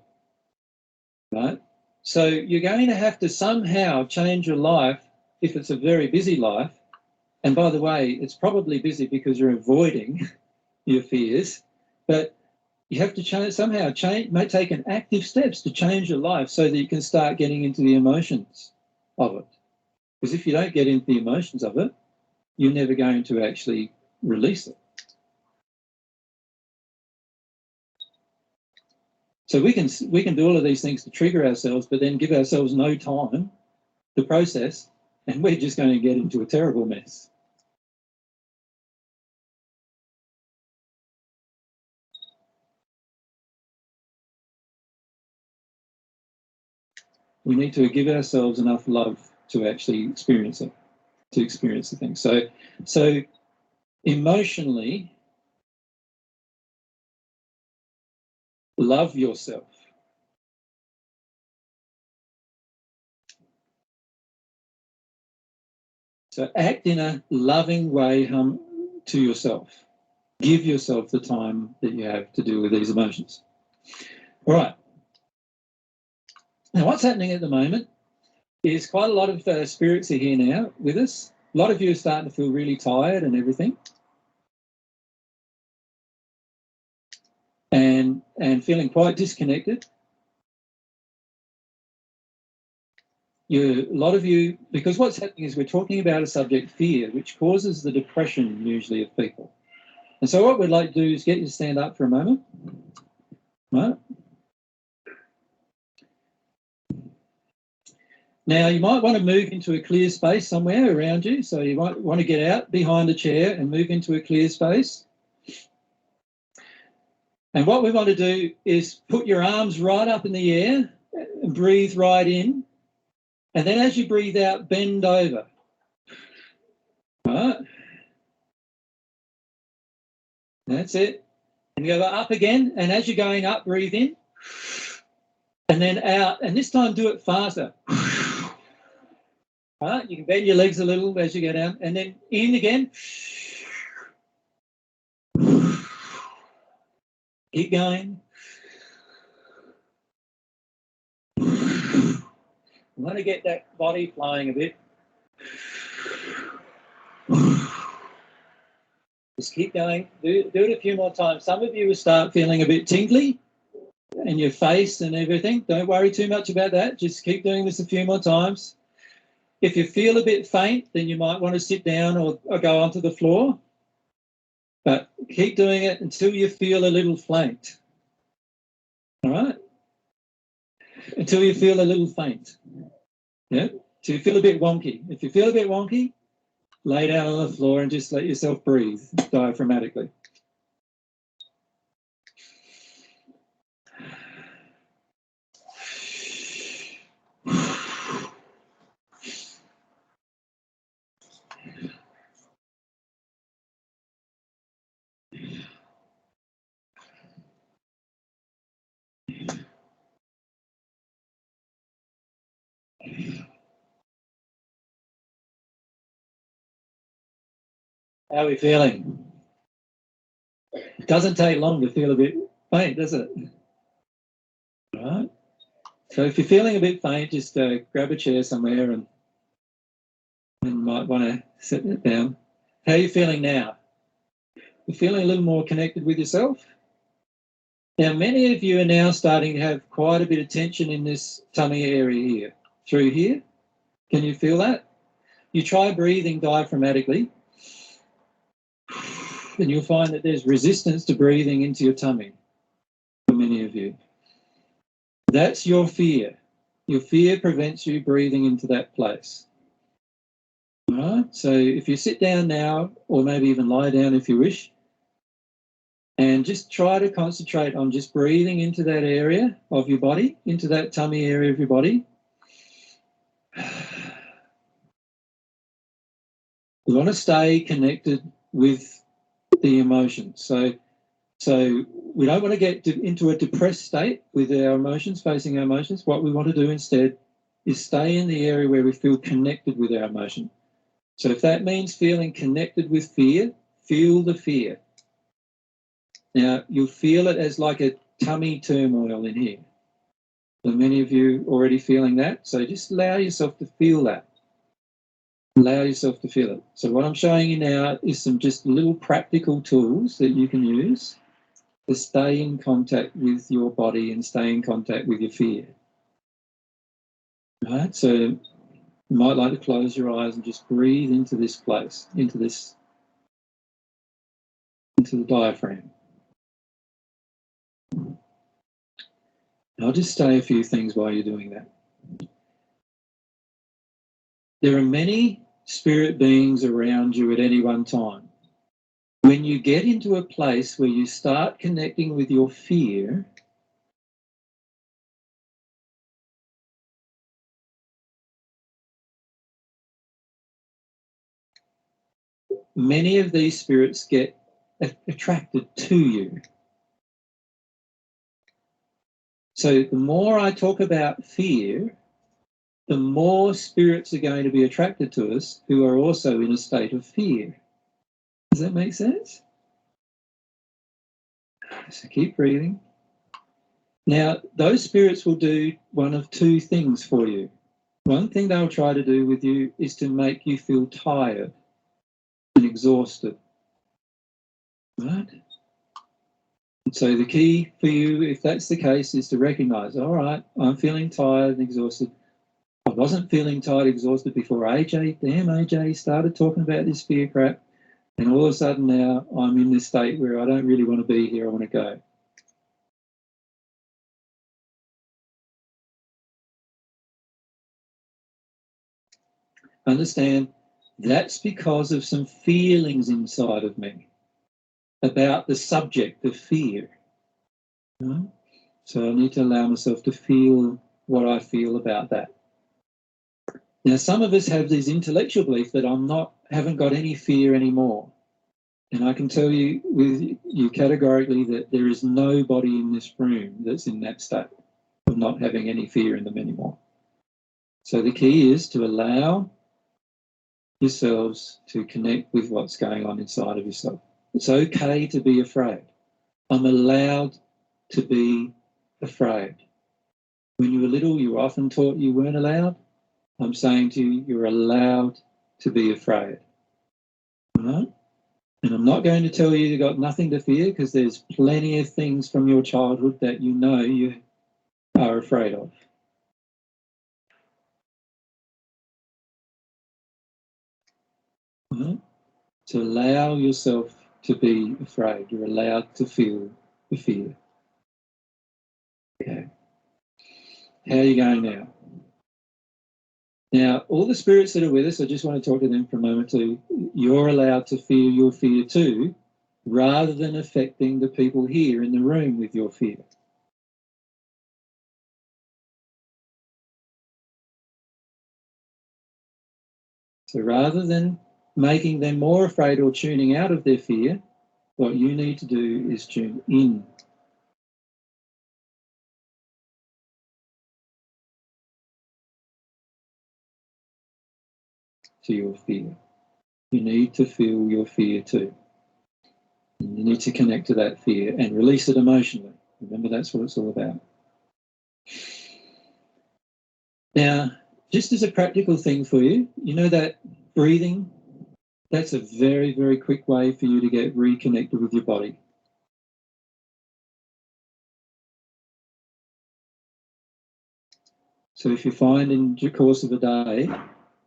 Right? So you're going to have to somehow change your life if it's a very busy life. And by the way, it's probably busy because you're avoiding your fears, but you have to take an active steps to change your life so that you can start getting into the emotions of it. Because if you don't get into the emotions of it, you're never going to actually release it. So we can do all of these things to trigger ourselves, but then give ourselves no time to process, and we're just going to get into a terrible mess. We need to give ourselves enough love to actually experience it, to experience the thing. So emotionally, love yourself. So act in a loving way to yourself. Give yourself the time that you have to deal with these emotions. All right. Now, what's happening at the moment is quite a lot of spirits are here now with us. A lot of you are starting to feel really tired and everything. And feeling quite disconnected. A lot of you, because what's happening is we're talking about a subject, fear, which causes the depression usually of people. And so what we'd like to do is get you to stand up for a moment. Right? Now, you might want to move into a clear space somewhere around you. So you might want to get out behind a chair and move into a clear space. And what we want to do is put your arms right up in the air and breathe right in. And then as you breathe out, bend over. Right? That's it. And you go up again. And as you're going up, breathe in. And then out. And this time do it faster. Right? You can bend your legs a little as you go down. And then in again. Keep going. I want to get that body flowing a bit. Just keep going. Do it a few more times. Some of you will start feeling a bit tingly in your face and everything. Don't worry too much about that. Just keep doing this a few more times. If you feel a bit faint, then you might want to sit down or go onto the floor. But keep doing it until you feel a little faint. All right? Until you feel a little faint. Yeah? So you feel a bit wonky. If you feel a bit wonky, lay down on the floor and just let yourself breathe diaphragmatically. How are we feeling? It doesn't take long to feel a bit faint, does it? All right. So if you're feeling a bit faint, just grab a chair somewhere and you might want to sit it down. How are you feeling now? You're feeling a little more connected with yourself? Now, many of you are now starting to have quite a bit of tension in this tummy area here, through here. Can you feel that? You try breathing diaphragmatically, and you'll find that there's resistance to breathing into your tummy for many of you. That's your fear. Your fear prevents you breathing into that place. All right? So if you sit down now, or maybe even lie down if you wish, and just try to concentrate on just breathing into that area of your body, into that tummy area of your body. We want to stay connected with the emotions. So we don't want to get into a depressed state with our emotions, facing our emotions. What we want to do instead is stay in the area where we feel connected with our emotion. So if that means feeling connected with fear, feel the fear. Now, you'll feel it as like a tummy turmoil in here. So many of you already feeling that. So just allow yourself to feel that. Allow yourself to feel it. So what I'm showing you now is some just little practical tools that you can use to stay in contact with your body and stay in contact with your fear. All right, so you might like to close your eyes and just breathe into this place, into the diaphragm. I'll just say a few things while you're doing that. There are many spirit beings around you at any one time. When you get into a place where you start connecting with your fear, many of these spirits get attracted to you. So the more I talk about fear, the more spirits are going to be attracted to us who are also in a state of fear. Does that make sense? So keep breathing. Now, those spirits will do one of two things for you. One thing they'll try to do with you is to make you feel tired and exhausted. Right? And so the key for you, if that's the case, is to recognise, all right, I'm feeling tired and exhausted. I wasn't feeling tired, exhausted before AJ started talking about this fear crap. And all of a sudden now I'm in this state where I don't really want to be here, I want to go. understand that's because of some feelings inside of me about the subject of fear. Right? So I need to allow myself to feel what I feel about that. Now, some of us have this intellectual belief that haven't got any fear anymore. And I can tell you with you categorically that there is nobody in this room that's in that state of not having any fear in them anymore. So the key is to allow yourselves to connect with what's going on inside of yourself. It's okay to be afraid. I'm allowed to be afraid. When you were little, you were often taught you weren't allowed. I'm saying to you, you're allowed to be afraid. All right? And I'm not going to tell you you've got nothing to fear, because there's plenty of things from your childhood that you know you are afraid of. All right? To allow yourself to be afraid. You're allowed to feel the fear. Okay. How are you going now? Now, all the spirits that are with us, I just want to talk to them for a moment too. You're allowed to feel your fear too, rather than affecting the people here in the room with your fear. So rather than making them more afraid or tuning out of their fear, what you need to do is tune in. To your fear. You need to feel your fear too. And you need to connect to that fear and release it emotionally. Remember, that's what it's all about. Now, just as a practical thing for you, you know that breathing, that's a very, very quick way for you to get reconnected with your body. So if you find in the course of a day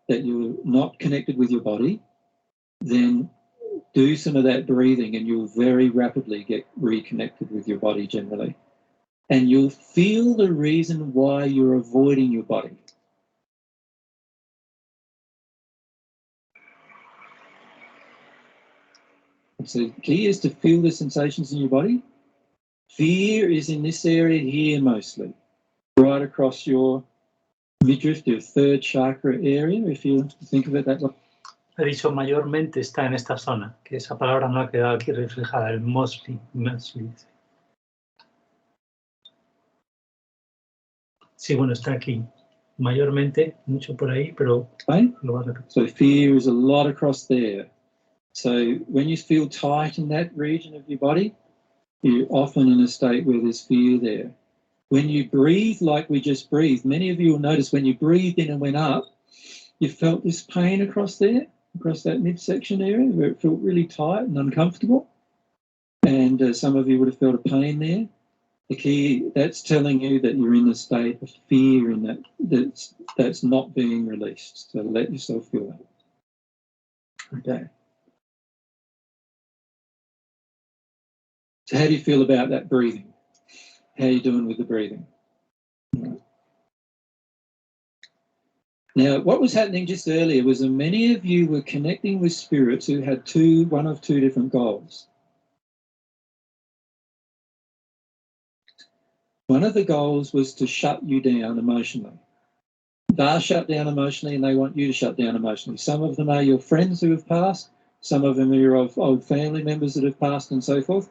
that you're not connected with your body, then do some of that breathing and you'll very rapidly get reconnected with your body generally. And you'll feel the reason why you're avoiding your body. And so the key is to feel the sensations in your body. Fear is in this area here mostly, right across your midriff, your third chakra area, if you think of it that way. He dicho mayormente está en esta zona, que esa palabra no ha quedado aquí reflejada, el mostly. Sí, bueno, está aquí. Mayormente, mucho por ahí, pero Okay? lo vas a repetir. So fear is a lot across there. So when you feel tight in that region of your body, you're often in a state where there's fear there. When you breathe like we just breathed, many of you will notice when you breathed in and went up, you felt this pain across there, across that midsection area, where it felt really tight and uncomfortable. And some of you would have felt a pain there. The key, that's telling you that you're in a state of fear in that's not being released. So let yourself feel that. Okay. So how do you feel about that breathing? How are you doing with the breathing? Right. Now, what was happening just earlier was that many of you were connecting with spirits who had one of two different goals. One of the goals was to shut you down emotionally. They're shut down emotionally and they want you to shut down emotionally. Some of them are your friends who have passed. Some of them are your old family members that have passed and so forth.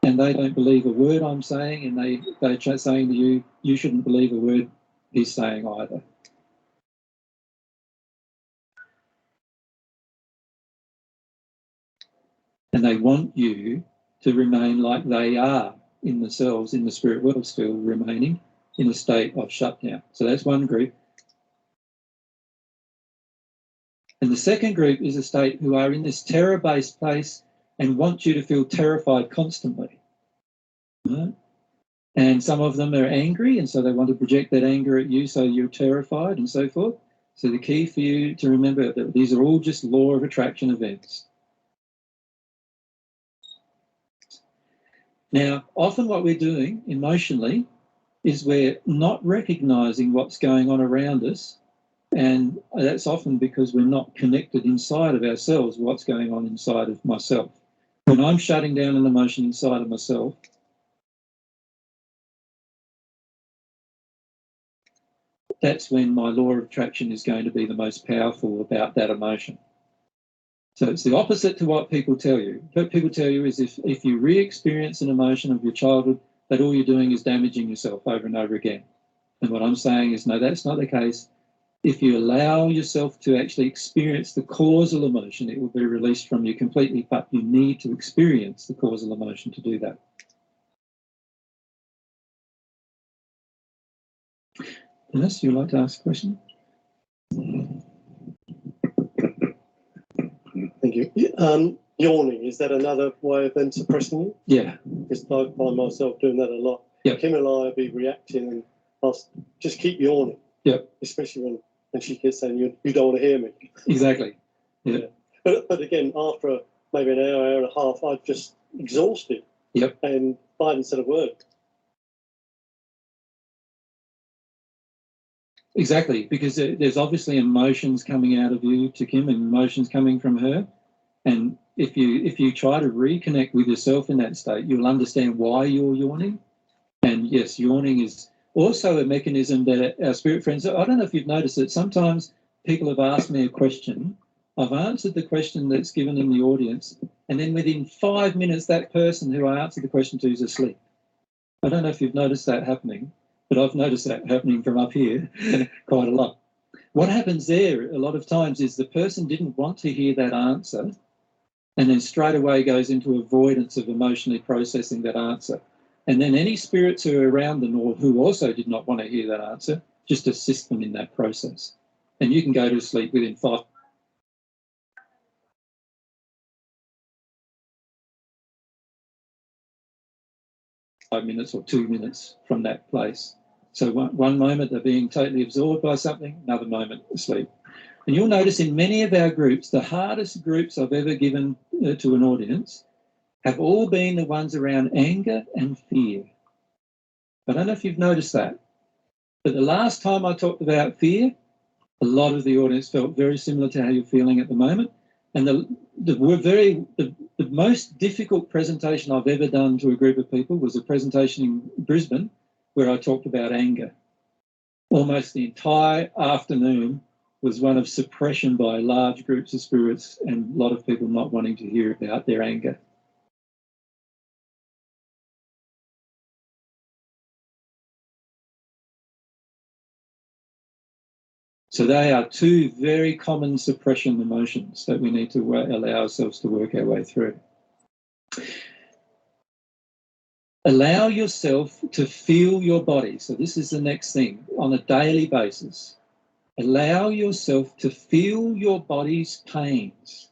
And they don't believe a word I'm saying, and they're saying to you, you shouldn't believe a word he's saying either. And they want you to remain like they are in themselves, in the spirit world, still remaining in a state of shutdown. So that's one group. And the second group is a state who are in this terror-based place and want you to feel terrified constantly. Right? And some of them are angry, and so they want to project that anger at you so you're terrified and so forth. So the key for you to remember that these are all just law of attraction events. Now, often what we're doing emotionally is we're not recognising what's going on around us And that's often because we're not connected inside of ourselves, what's going on inside of myself. When I'm shutting down an emotion inside of myself, that's when my law of attraction is going to be the most powerful about that emotion. So it's the opposite to what people tell you. What people tell you is if you re-experience an emotion of your childhood, that all you're doing is damaging yourself over and over again. And what I'm saying is, no, that's not the case. If you allow yourself to actually experience the causal emotion, it will be released from you completely, but you need to experience the causal emotion to do that. Yes, you'd like to ask a question? Thank you. Yawning, is that another way of them suppressing you? Yeah. Because I find myself doing that a lot. Yep. Kim and I will be reacting and I'll just keep yawning. Yep. Especially when she keeps saying, you don't want to hear me. Exactly. Yeah. But again, after maybe an hour and a half, I'm just exhausted. Yep. And I haven't said a word. Exactly, because there's obviously emotions coming out of you to Kim and emotions coming from her. And if you try to reconnect with yourself in that state, you'll understand why you're yawning. And yes, yawning is also a mechanism that our spirit friends, I don't know if you've noticed it, sometimes people have asked me a question, I've answered the question that's given in the audience, and then within 5 minutes, that person who I answered the question to is asleep. I don't know if you've noticed that happening, but I've noticed that happening from up here quite a lot. What happens there a lot of times is the person didn't want to hear that answer and then straight away goes into avoidance of emotionally processing that answer. And then any spirits who are around them or who also did not want to hear that answer, just assist them in that process. And you can go to sleep within 5 minutes or 2 minutes from that place. So one moment they're being totally absorbed by something, another moment asleep. And you'll notice in many of our groups, the hardest groups I've ever given to an audience have all been the ones around anger and fear. I don't know if you've noticed that, but the last time I talked about fear, a lot of the audience felt very similar to how you're feeling at the moment. And the most difficult presentation I've ever done to a group of people was a presentation in Brisbane where I talked about anger. Almost the entire afternoon was one of suppression by large groups of spirits and a lot of people not wanting to hear about their anger. So they are two very common suppression emotions that we need to allow ourselves to work our way through. Allow yourself to feel your body. So this is the next thing, on a daily basis. Allow yourself to feel your body's pains.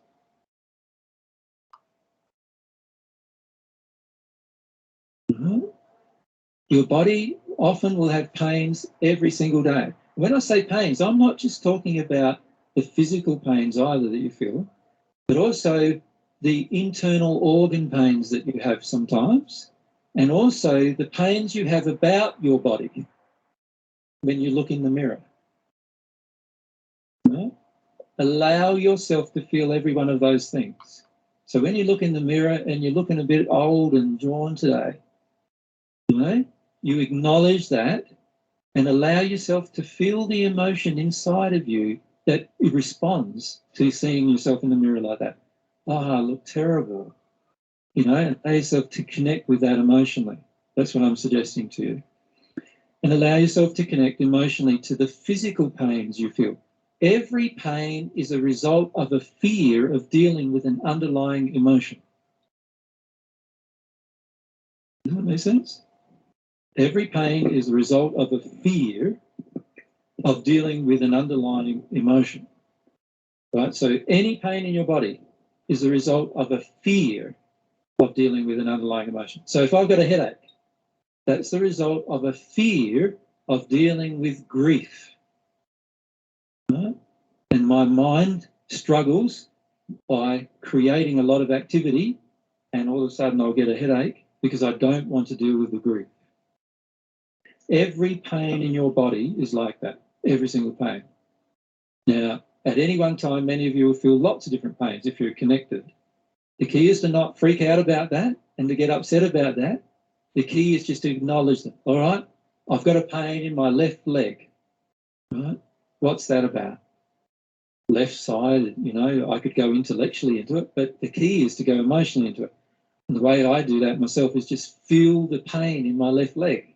Your body often will have pains every single day. When I say pains, I'm not just talking about the physical pains either that you feel, but also the internal organ pains that you have sometimes, and also the pains you have about your body when you look in the mirror. Allow yourself to feel every one of those things. So when you look in the mirror and you're looking a bit old and drawn today, you acknowledge that and allow yourself to feel the emotion inside of you that responds to seeing yourself in the mirror like that. Oh, I look terrible. And allow yourself to connect with that emotionally. That's what I'm suggesting to you. And allow yourself to connect emotionally to the physical pains you feel. Every pain is a result of a fear of dealing with an underlying emotion. Does that make sense? Every pain is a result of a fear of dealing with an underlying emotion. Right? So any pain in your body is a result of a fear of dealing with an underlying emotion. So if I've got a headache, that's the result of a fear of dealing with grief. Right? And my mind struggles by creating a lot of activity, and all of a sudden I'll get a headache because I don't want to deal with the grief. Every pain in your body is like that, every single pain. Now, at any one time, many of you will feel lots of different pains if you're connected. The key is to not freak out about that and to get upset about that. The key is just to acknowledge them. All right, I've got a pain in my left leg. Right? What's that about? Left side, you know, I could go intellectually into it, but the key is to go emotionally into it. And the way I do that myself is just feel the pain in my left leg.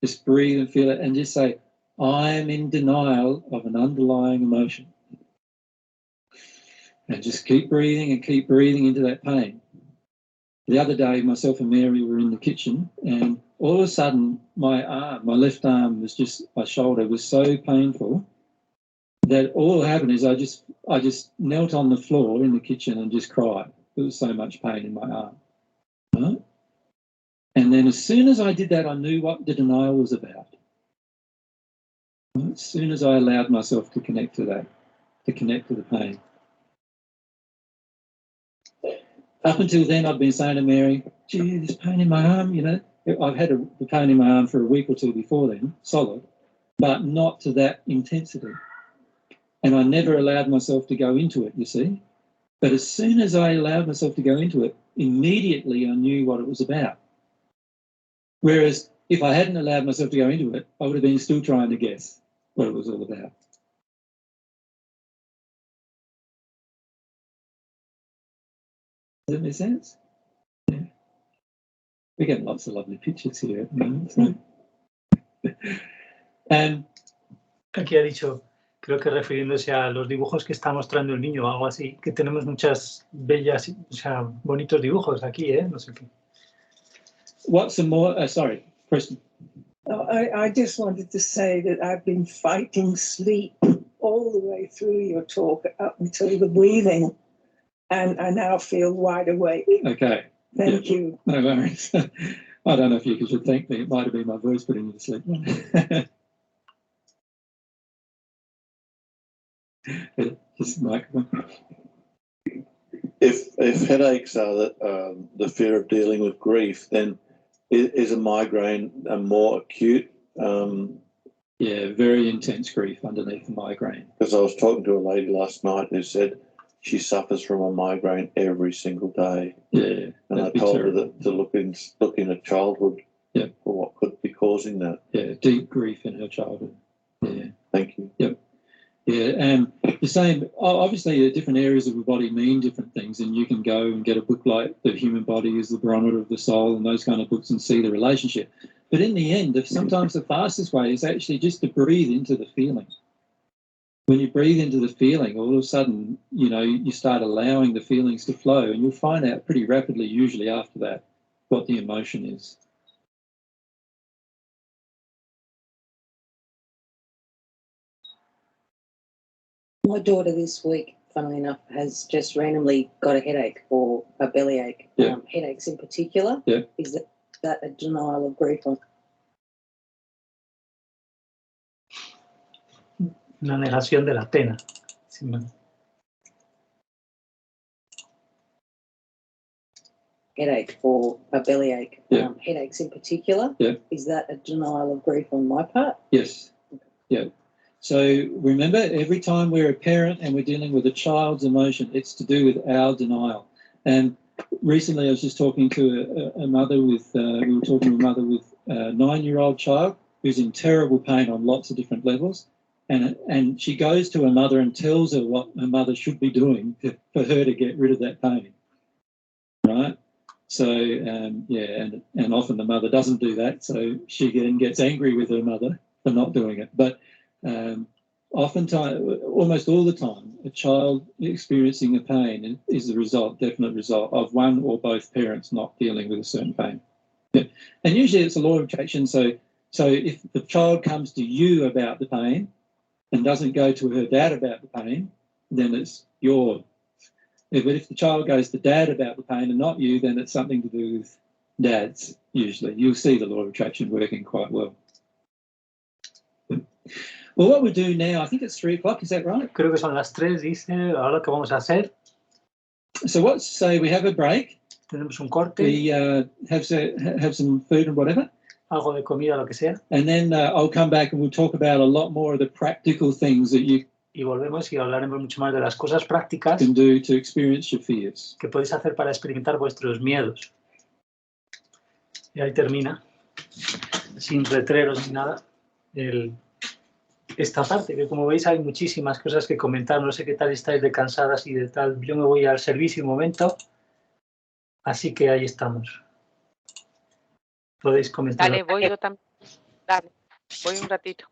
Just breathe and feel it and just say, I'm in denial of an underlying emotion. And just keep breathing into that pain. The other day, myself and Mary were in the kitchen, and all of a sudden, my left arm was just, my shoulder was so painful that all that happened is I just knelt on the floor in the kitchen and just cried. There was so much pain in my arm. Right? And then as soon as I did that, I knew what the denial was about. Right? As soon as I allowed myself to connect to that, to connect to the pain. Up until then, I've been saying to Mary, gee, this pain in my arm, you know. I've had the pain in my arm for a week or two before then, solid, but not to that intensity. And I never allowed myself to go into it, you see. But as soon as I allowed myself to go into it, immediately I knew what it was about. Whereas if I hadn't allowed myself to go into it, I would have been still trying to guess what it was all about. Does that make sense? Yeah. We get lots of lovely pictures here at the moment. So. Aquí ha dicho, creo que refiriéndose a los dibujos que está mostrando el niño o algo así, que tenemos muchas bellas, o sea, bonitos dibujos aquí, no sé qué. What's some more? Sorry, question. I just wanted to say that I've been fighting sleep all the way through your talk up until the breathing, and I now feel wide awake. Okay. Thank you. No worries. I don't know if you should thank me. It might have been my voice putting you to sleep. Just microphone. If headaches are the fear of dealing with grief, then is a migraine a more acute? Yeah, very intense grief underneath the migraine. Because I was talking to a lady last night who said she suffers from a migraine every single day. Yeah, and I told her that to look in her childhood for what could be causing that. Yeah, deep grief in her childhood. Yeah. Thank you. Yep. Yeah, and the same, obviously different areas of the body mean different things, and you can go and get a book like The Human Body is the Barometer of the Soul and those kind of books and see the relationship. But in the end, sometimes the fastest way is actually just to breathe into the feeling. When you breathe into the feeling, all of a sudden, you know, you start allowing the feelings to flow, and you'll find out pretty rapidly, usually after that, what the emotion is. My daughter this week, funnily enough, has just randomly got a headache or a bellyache. Yeah. Headaches in particular. Yeah. Is that a denial of grief? Una negación de la pena. Headache or a bellyache. Yeah. Headaches in particular. Yeah. Is that a denial of grief on my part? Yes. Yeah. So remember, every time we're a parent and we're dealing with a child's emotion, it's to do with our denial. And recently I was just talking to a mother with, we were talking to a mother with a 9-year-old child who's in terrible pain on lots of different levels. And she goes to her mother and tells her what her mother should be doing for her to get rid of that pain, right? So, and often the mother doesn't do that, so she then gets angry with her mother for not doing it. But oftentimes, almost all the time, a child experiencing a pain is the definite result of one or both parents not dealing with a certain pain. Yeah. And usually it's a law of attraction, so if the child comes to you about the pain, and doesn't go to her dad about the pain, then it's your. But if the child goes to dad about the pain and not you, then it's something to do with dads, usually. You'll see the law of attraction working quite well. Well, what we do now, I think it's 3 o'clock, is that right? Creo que son las 3, dice, ahora que vamos a hacer. So let's say we have a break. Tenemos un corte. We have some food and whatever. Algo de comida, lo que sea. And then I'll come back and we'll talk about a lot more of the practical things that you y volvemos y hablaremos mucho más de las cosas prácticas can do to experience your fears. que podéis hacer para experimentar vuestros miedos. Y ahí termina, sin letreros ni nada, esta parte, que como veis hay muchísimas cosas que comentar. No sé qué tal estáis de cansadas y de tal. Yo me voy al servicio un momento, así que ahí estamos. Podéis comentar. Dale, voy yo también. Dale, voy un ratito.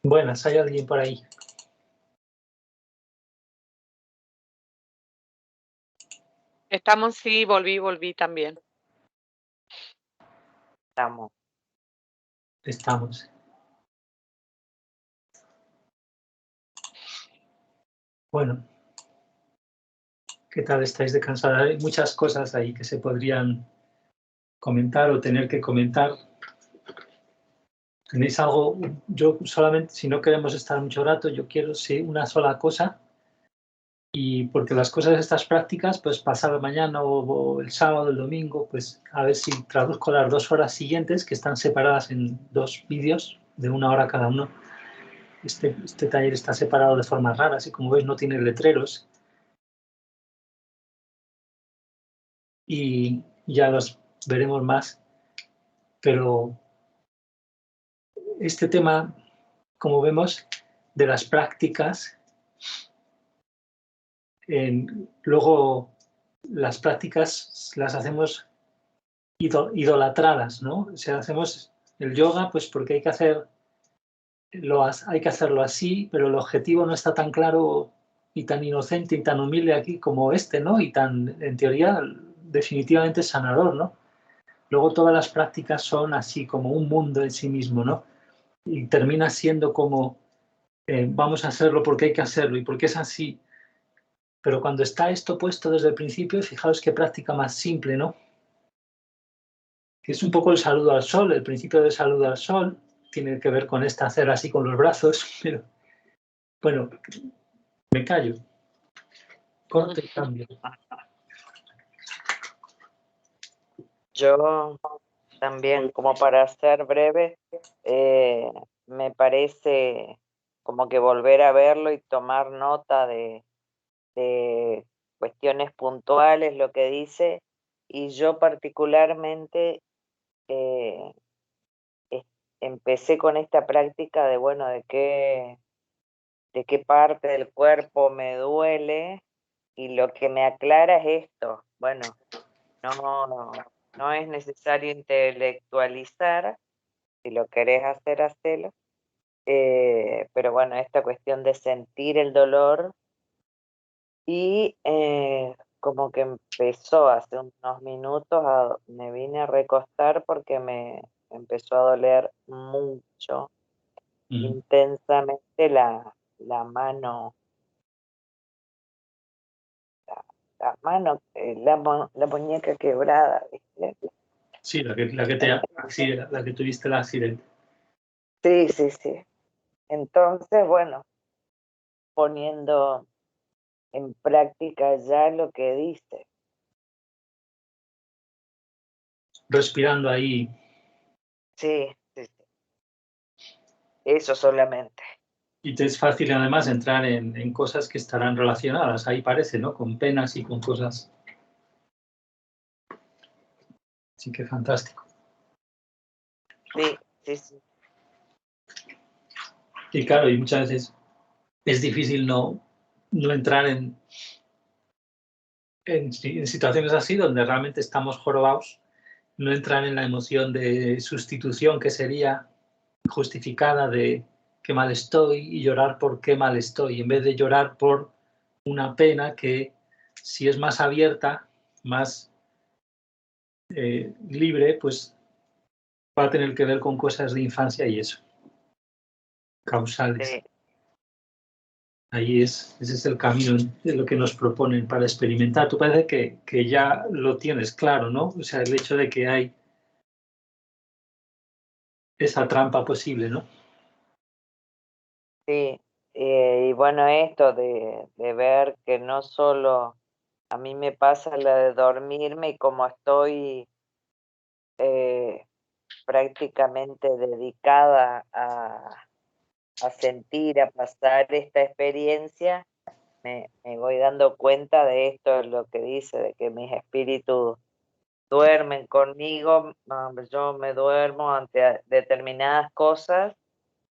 Buenas, ¿hay alguien por ahí? Estamos, sí, volví también. Estamos. Bueno, ¿qué tal estáis de cansada? Hay muchas cosas ahí que se podrían comentar o tener que comentar. ¿Tenéis algo? Yo solamente, si no queremos estar mucho rato, yo quiero sí, una sola cosa. Y porque las cosas estas prácticas, pues pasado mañana o el sábado, el domingo, pues a ver si traduzco las 2 horas siguientes, que están separadas en 2 vídeos de 1 hora cada uno. Este taller está separado de formas raras y como veis no tiene letreros. Y ya los veremos más. Pero este tema, como vemos, de las prácticas, luego las prácticas las hacemos idolatradas, ¿no? O sea, hacemos el yoga pues porque hay que hacerlo así, pero el objetivo no está tan claro y tan inocente y tan humilde aquí como este, ¿no? Y tan, en teoría, definitivamente sanador, ¿no? Luego todas las prácticas son así, como un mundo en sí mismo, ¿no? Y termina siendo como, vamos a hacerlo porque hay que hacerlo y porque es así. Pero cuando está esto puesto desde el principio, fijaos qué práctica más simple, ¿no? Que es un poco el saludo al sol, el principio del saludo al sol, tiene que ver con hacer así con los brazos, pero bueno, me callo. Corte y cambio. Yo también, como para ser breve, me parece como que volver a verlo y tomar nota de cuestiones puntuales, lo que dice, y yo particularmente empecé con esta práctica de, bueno, de qué parte del cuerpo me duele, y lo que me aclara es esto, bueno, no es necesario intelectualizar, si lo querés hacer, hacelo, pero bueno, esta cuestión de sentir el dolor y como que empezó hace unos minutos, me vine a recostar porque me empezó a doler mucho, intensamente la mano, la muñeca quebrada, ¿viste? Sí, la que tuviste el accidente. Sí, sí, sí. Entonces, bueno, poniendo en práctica ya lo que dice. respirando ahí. Sí, sí, sí. Eso solamente. Y te es fácil además entrar en cosas que estarán relacionadas, ahí parece, ¿no? Con penas y con cosas. Así que fantástico. Sí, sí, sí. Y claro, y muchas veces es difícil no entrar en situaciones así donde realmente estamos jorobados, no entrar en la emoción de sustitución que sería justificada de qué mal estoy y llorar por qué mal estoy, en vez de llorar por una pena que si es más abierta, más libre, pues va a tener que ver con cosas de infancia y eso, causales. Sí. Ahí ese es el camino de lo que nos proponen para experimentar. Tú parece que ya lo tienes claro, ¿no? O sea, el hecho de que hay esa trampa posible, ¿no? Sí, y bueno, esto de ver que no solo a mí me pasa la de dormirme y como estoy prácticamente dedicada a sentir, a pasar esta experiencia, me voy dando cuenta de esto, lo que dice, de que mis espíritus duermen conmigo, yo me duermo ante determinadas cosas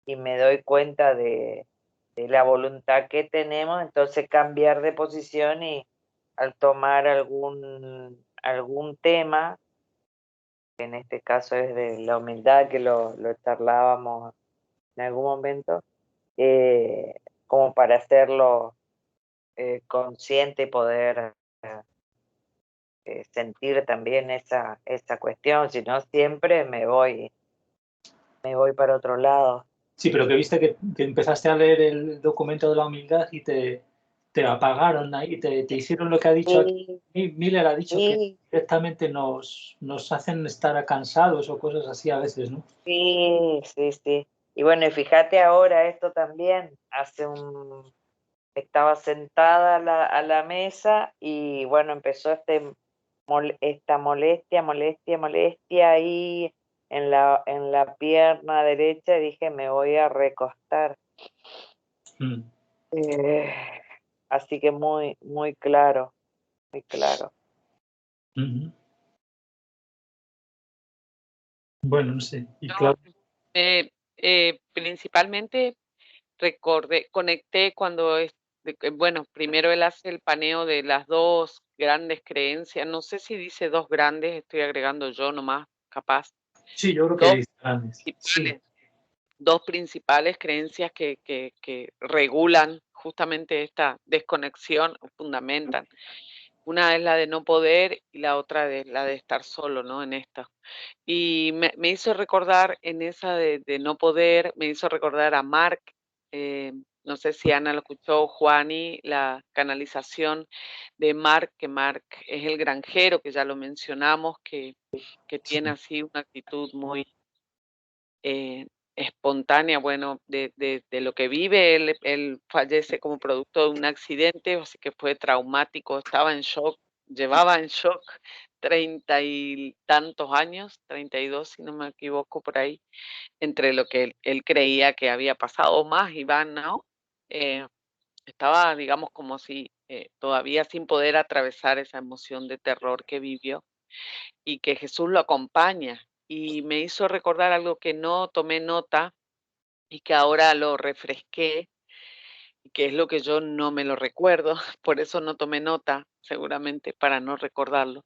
y me doy cuenta de la voluntad que tenemos, entonces cambiar de posición y al tomar algún tema, que en este caso es de la humildad, que lo charlábamos en algún momento, como para hacerlo consciente y poder sentir también esa cuestión, si no siempre me voy para otro lado. Sí, pero que viste que empezaste a leer el documento de la humildad y te apagaron ahí, te hicieron lo que ha dicho aquí. Miller ha dicho que directamente nos hacen estar cansados o cosas así a veces, ¿no? Sí, sí, sí. Y bueno, y fíjate ahora esto también, estaba sentada a la mesa y bueno, empezó esta molestia ahí en la pierna derecha y dije, me voy a recostar. Así que muy, muy claro, muy claro. Bueno, no sé. Y claro. Principalmente conecté cuando bueno, primero él hace el paneo de las dos grandes creencias, no sé si dice dos grandes, estoy agregando yo nomás, capaz. Sí, yo creo que dice grandes. Sí. Dos principales creencias que regulan justamente esta desconexión, fundamentan. Una es la de no poder y la otra es la de estar solo, ¿no? En esta. Y me hizo recordar en esa de no poder, me hizo recordar a Mark, no sé si Ana lo escuchó, Juani, la canalización de Mark, que Mark es el granjero, que ya lo mencionamos, que tiene así una actitud muy espontánea, bueno, de lo que vive. Él fallece como producto de un accidente, así que fue traumático, estaba en shock, llevaba en shock 30 y tantos años, 32 si no me equivoco por ahí, entre lo que él creía que había pasado, más Iván, ¿no? Estaba, digamos, como si todavía sin poder atravesar esa emoción de terror que vivió y que Jesús lo acompaña. Y me hizo recordar algo que no tomé nota y que ahora lo refresqué, que es lo que yo no me lo recuerdo, por eso no tomé nota, seguramente, para no recordarlo.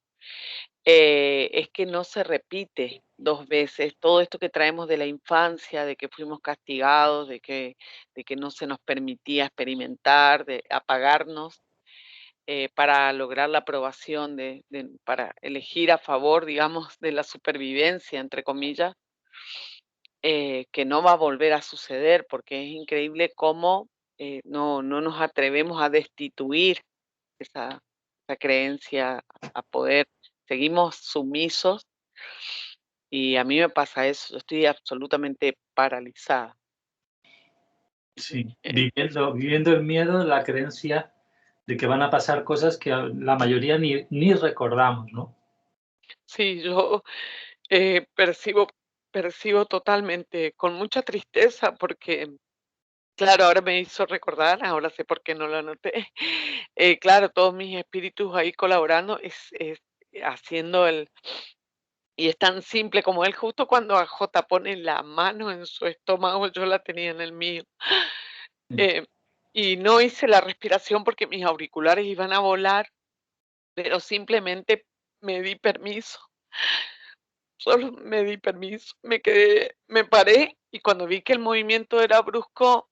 Es que no se repite dos veces todo esto que traemos de la infancia, de que fuimos castigados, de que no se nos permitía experimentar, de apagarnos para lograr la aprobación, para elegir a favor, digamos, de la supervivencia, entre comillas, que no va a volver a suceder, porque es increíble cómo no nos atrevemos a destituir esa creencia, a poder, seguimos sumisos y a mí me pasa eso, yo estoy absolutamente paralizada. Sí, viviendo el miedo, la creencia de que van a pasar cosas que la mayoría ni recordamos, ¿no? Sí, yo percibo totalmente, con mucha tristeza, porque, claro, ahora me hizo recordar, ahora sé por qué no lo anoté. Claro, todos mis espíritus ahí colaborando, es haciendo y es tan simple como él, justo cuando a J pone la mano en su estómago, yo la tenía en el mío. Eh, y no hice la respiración porque mis auriculares iban a volar, pero simplemente me di permiso. Solo me di permiso, me paré y cuando vi que el movimiento era brusco,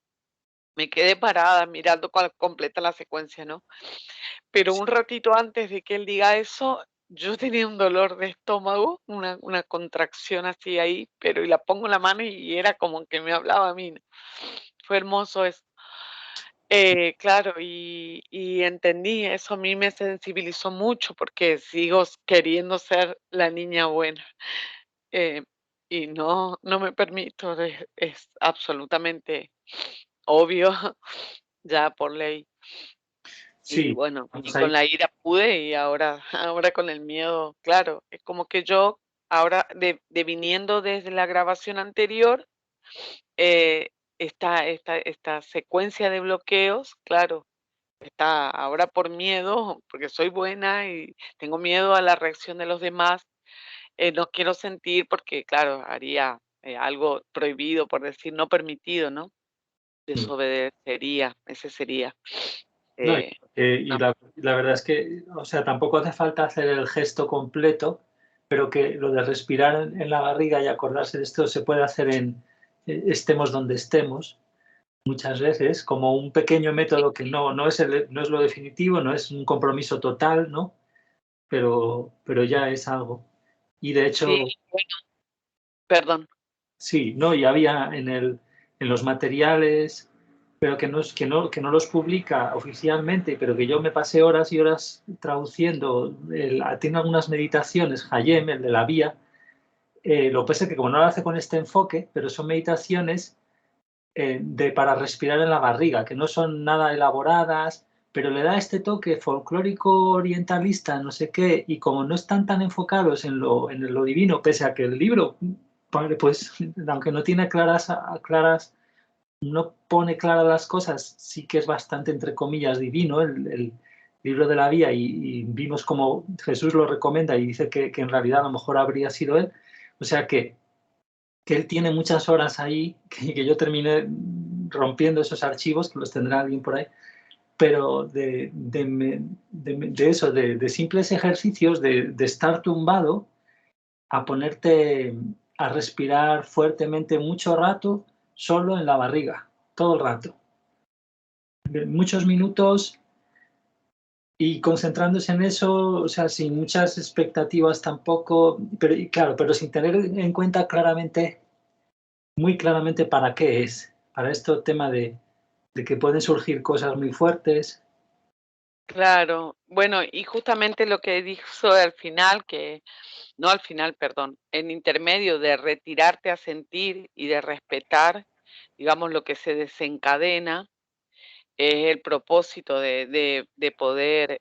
me quedé parada mirando completa la secuencia, ¿no? Pero un ratito antes de que él diga eso, yo tenía un dolor de estómago, una contracción así ahí, pero y la pongo en la mano y era como que me hablaba a mí, ¿no? Fue hermoso eso. Claro, y entendí, eso a mí me sensibilizó mucho porque sigo queriendo ser la niña buena. Eh, y no me permito, es absolutamente obvio, ya por ley. Y Sí, bueno, y vamos con ahí. la ira pude y ahora, ahora con el miedo, claro, es como que yo ahora de viniendo desde la grabación anterior, eh, esta secuencia de bloqueos, claro, está ahora por miedo, porque soy buena y tengo miedo a la reacción de los demás. No quiero sentir porque, claro, haría algo prohibido, por decir, no permitido, ¿no? Desobedecería, ese sería. No, eh, y una- la verdad es que, o sea, tampoco hace falta hacer el gesto completo, pero que lo de respirar en la barriga y acordarse de esto se puede hacer estemos donde estemos, muchas veces, como un pequeño método que no es lo definitivo, no es un compromiso total, ¿no? Pero ya es algo. Y de sí, hecho, bueno, perdón. sí, no, y había en los materiales, pero que no los publica oficialmente, pero que yo me pasé horas y horas traduciendo. Tiene algunas meditaciones, Hayem, el de la vía. Lo que pasa es que como no lo hace con este enfoque, pero son meditaciones para respirar en la barriga, que no son nada elaboradas, pero le da este toque folclórico orientalista, no sé qué, y como no están tan enfocados en lo divino, pese a que el libro, pues, aunque no tiene claras, no pone claras las cosas, sí que es bastante, entre comillas, divino el libro de la vía, y vimos como Jesús lo recomienda y dice que en realidad a lo mejor habría sido él. O sea que él tiene muchas horas ahí, que yo terminé rompiendo esos archivos, que los tendrá alguien por ahí, pero de eso, de simples ejercicios, de estar tumbado, a ponerte a respirar fuertemente mucho rato, solo en la barriga, todo el rato. Muchos minutos y concentrándose en eso, o sea, sin muchas expectativas tampoco, pero y claro, pero sin tener en cuenta claramente, muy claramente para qué es. Para este tema de que pueden surgir cosas muy fuertes. Claro, bueno, y justamente lo que dijo al final, no al final, perdón, en intermedio de retirarte a sentir y de respetar, digamos, lo que se desencadena, es el propósito de poder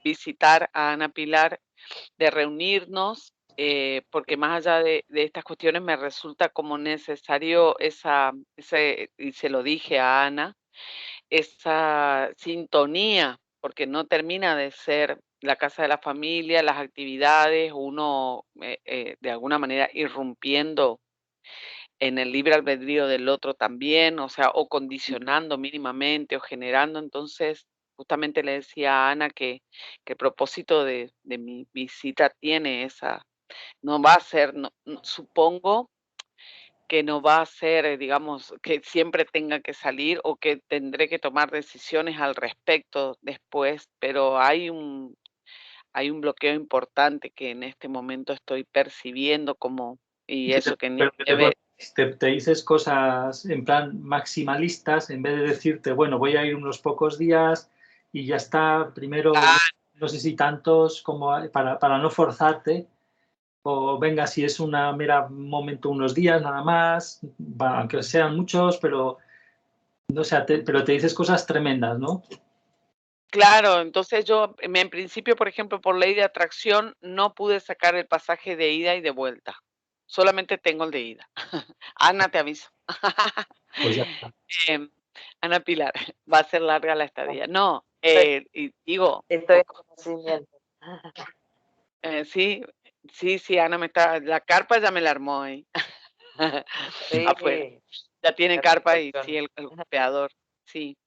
visitar a Ana Pilar, de reunirnos, porque más allá de estas cuestiones me resulta como necesario y se lo dije a Ana, esa sintonía, porque no termina de ser la casa de la familia, las actividades, uno de alguna manera irrumpiendo en el libre albedrío del otro también, o sea, o condicionando mínimamente o generando. Entonces, justamente le decía a Ana que el propósito de mi visita tiene esa, no va a ser, supongo que no va a ser, digamos, que siempre tenga que salir o que tendré que tomar decisiones al respecto después, pero hay un bloqueo importante que en este momento estoy percibiendo como, y eso que Pero nieve. te dices cosas en plan maximalistas, en vez de decirte, bueno, voy a ir unos pocos días y ya está, primero, no sé si tantos, como para no forzarte, o venga, si es una mera momento, unos días nada más, aunque sean muchos, pero no sé, pero te dices cosas tremendas, ¿no? Claro, entonces yo en principio, por ejemplo, por ley de atracción, no pude sacar el pasaje de ida y de vuelta. Solamente tengo el de ida. Ana, te aviso. Pues ya está. Ana Pilar, va a ser larga la estadía. No, y digo, Estoy en conocimiento. sí, sí, Ana la carpa ya me la armó ahí. Afuera. Sí, Ya tiene la carpa y situación. sí, el golpeador, sí.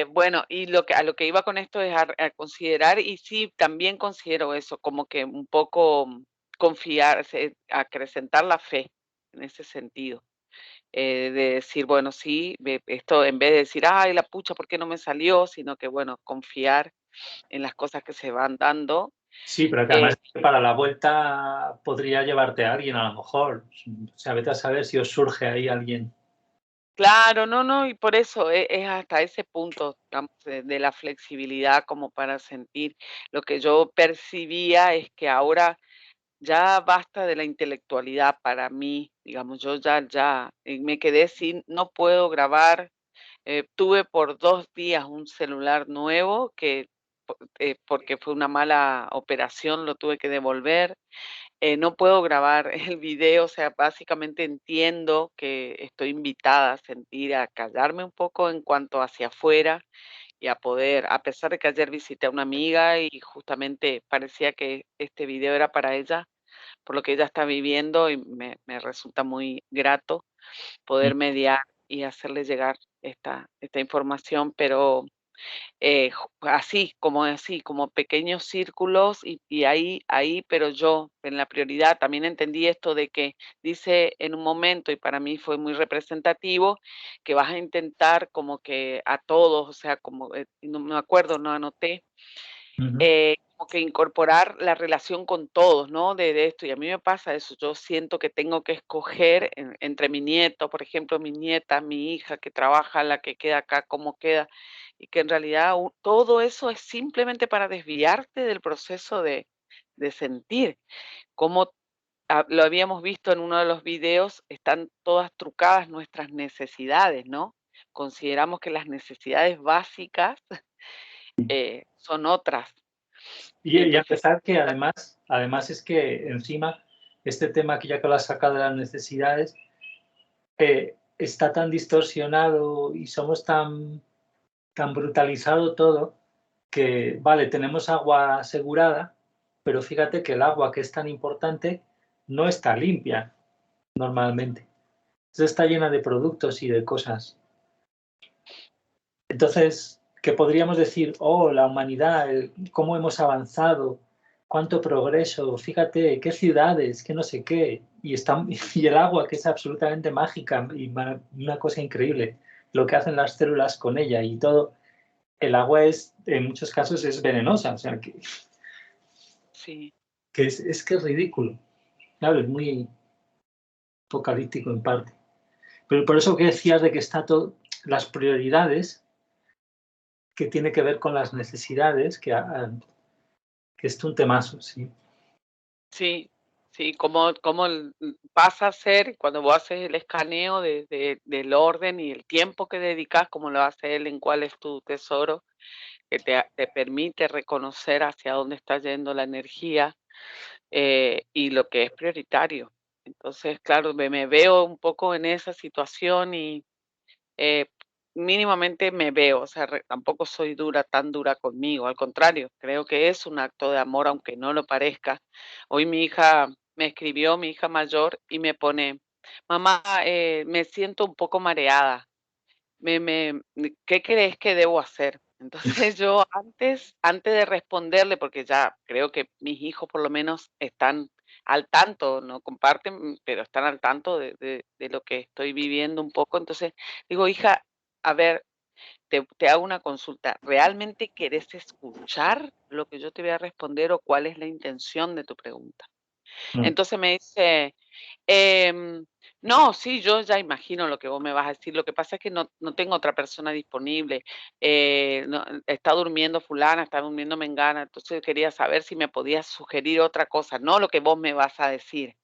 Bueno, y a lo que iba con esto es a considerar, y sí, también considero eso, como que un poco confiarse, acrecentar la fe en ese sentido. De decir, bueno, sí, esto en vez de decir, ay, la pucha, ¿por qué no me salió? Sino que, bueno, confiar en las cosas que se van dando. Sí, pero que Eh, además para la vuelta podría llevarte a alguien a lo mejor. O sea, vete a saber si os surge ahí alguien. Claro, no, y por eso es hasta ese punto, digamos, de la flexibilidad como para sentir. Lo que yo percibía es que ahora ya basta de la intelectualidad para mí, digamos, yo ya me quedé sin, no puedo grabar. Tuve por 2 días un celular nuevo que, porque fue una mala operación, lo tuve que devolver. No puedo grabar el video, o sea, básicamente entiendo que estoy invitada a sentir, a callarme un poco en cuanto hacia afuera y a poder, a pesar de que ayer visité a una amiga y justamente parecía que este video era para ella, por lo que ella está viviendo y me resulta muy grato Mm. poder mediar y hacerle llegar esta información, pero así, como pequeños círculos y ahí, pero yo en la prioridad también entendí esto de que dice en un momento, y para mí fue muy representativo, que vas a intentar como que a todos, o sea, como, no me acuerdo, no anoté, Ujú. como que incorporar la relación con todos, ¿no? De esto, y a mí me pasa eso, yo siento que tengo que escoger entre mi nieto, por ejemplo, mi nieta, mi hija que trabaja, la que queda acá, cómo queda, y que en realidad todo eso es simplemente para desviarte del proceso de sentir, como lo habíamos visto en uno de los videos, están todas trucadas nuestras necesidades, ¿no? Consideramos que las necesidades básicas son otras. Y Y a entonces, pesar que además es que encima este tema que ya que lo has sacado de las necesidades, está tan distorsionado y somos tan brutalizado todo que, vale, tenemos agua asegurada, pero fíjate que el agua que es tan importante no está limpia normalmente. Está llena de productos y de cosas. Entonces, ¿qué podríamos decir? Oh, la humanidad, cómo hemos avanzado, cuánto progreso, fíjate, qué ciudades, qué no sé qué, y el agua que es absolutamente mágica y una cosa increíble, lo que hacen las células con ella y todo. El agua en muchos casos es venenosa, o sea, sí. que es ridículo. Claro, es muy apocalíptico en parte. Pero por eso que decías de que está todo, las prioridades que tiene que ver con las necesidades, que es un temazo, sí. Sí, sí, como pasa a ser cuando vos haces el escaneo del orden y el tiempo que dedicas, como lo hace él en cuál es tu tesoro, que te permite reconocer hacia dónde está yendo la energía y lo que es prioritario. Entonces, claro, me veo un poco en esa situación y eh, mínimamente me veo, o sea, tampoco soy tan dura conmigo, al contrario, creo que es un acto de amor, aunque no lo parezca. Hoy mi hija me escribió, mi hija mayor, y me pone, mamá, me siento un poco mareada, ¿qué crees que debo hacer? Entonces yo antes de responderle, porque ya creo que mis hijos por lo menos están al tanto, no comparten, pero están al tanto de lo que estoy viviendo un poco. Entonces digo, hija, a ver, te hago una consulta. ¿Realmente querés escuchar lo que yo te voy a responder o cuál es la intención de tu pregunta? Mm. Entonces me dice, Em, no, sí, yo ya imagino lo que vos me vas a decir. Lo que pasa es que no tengo otra persona disponible. Está durmiendo fulana, está durmiendo mengana. Entonces quería saber si me podías sugerir otra cosa, no lo que vos me vas a decir.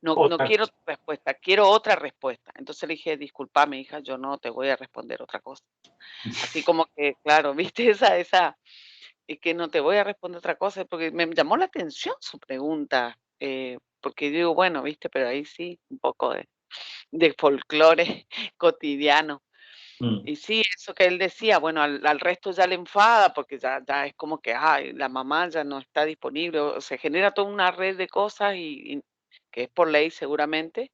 No quiero tu respuesta, quiero otra respuesta. Entonces le dije, discúlpame, hija, yo no te voy a responder otra cosa. Así como que, claro, viste es que no te voy a responder otra cosa, porque me llamó la atención su pregunta, porque digo, bueno, viste, pero ahí sí, un poco de folclore cotidiano. Y sí, eso que él decía, bueno, al resto ya le enfada, porque ya es como que, ay, la mamá ya no está disponible, o se genera toda una red de cosas y que es por ley seguramente,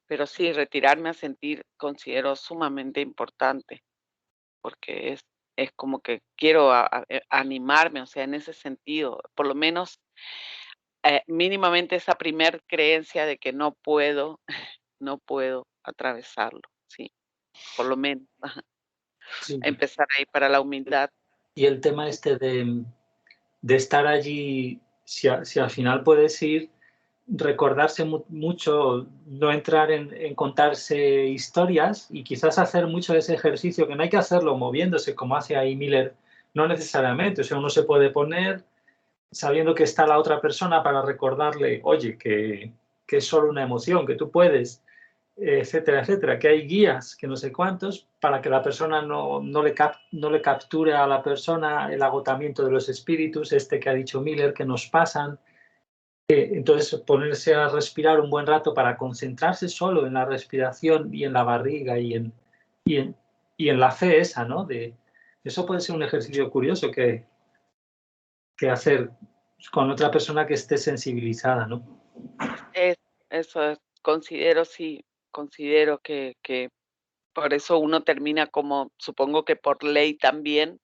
pero sí, retirarme a sentir considero sumamente importante, porque es como que quiero animarme, o sea, en ese sentido, por lo menos mínimamente esa primer creencia de que no puedo, no puedo atravesarlo, sí, por lo menos, ajá, Sí. empezar ahí para la humildad. Y el tema este de estar allí, si al final puedes ir, recordarse mucho, no entrar en contarse historias y quizás hacer mucho ese ejercicio, que no hay que hacerlo moviéndose como hace ahí Miller, no necesariamente, o sea, uno se puede poner sabiendo que está la otra persona para recordarle, oye, que es solo una emoción, que tú puedes, etcétera, etcétera, que hay guías, que no sé cuántos, para que la persona no le capture a la persona el agotamiento de los espíritus, que ha dicho Miller, que nos pasan. Entonces, ponerse a respirar un buen rato para concentrarse solo en la respiración y en la barriga y en la fe esa, ¿no? Eso puede ser un ejercicio curioso que hacer con otra persona que esté sensibilizada, ¿no? Eso es, considero que por eso uno termina como, supongo que por ley también,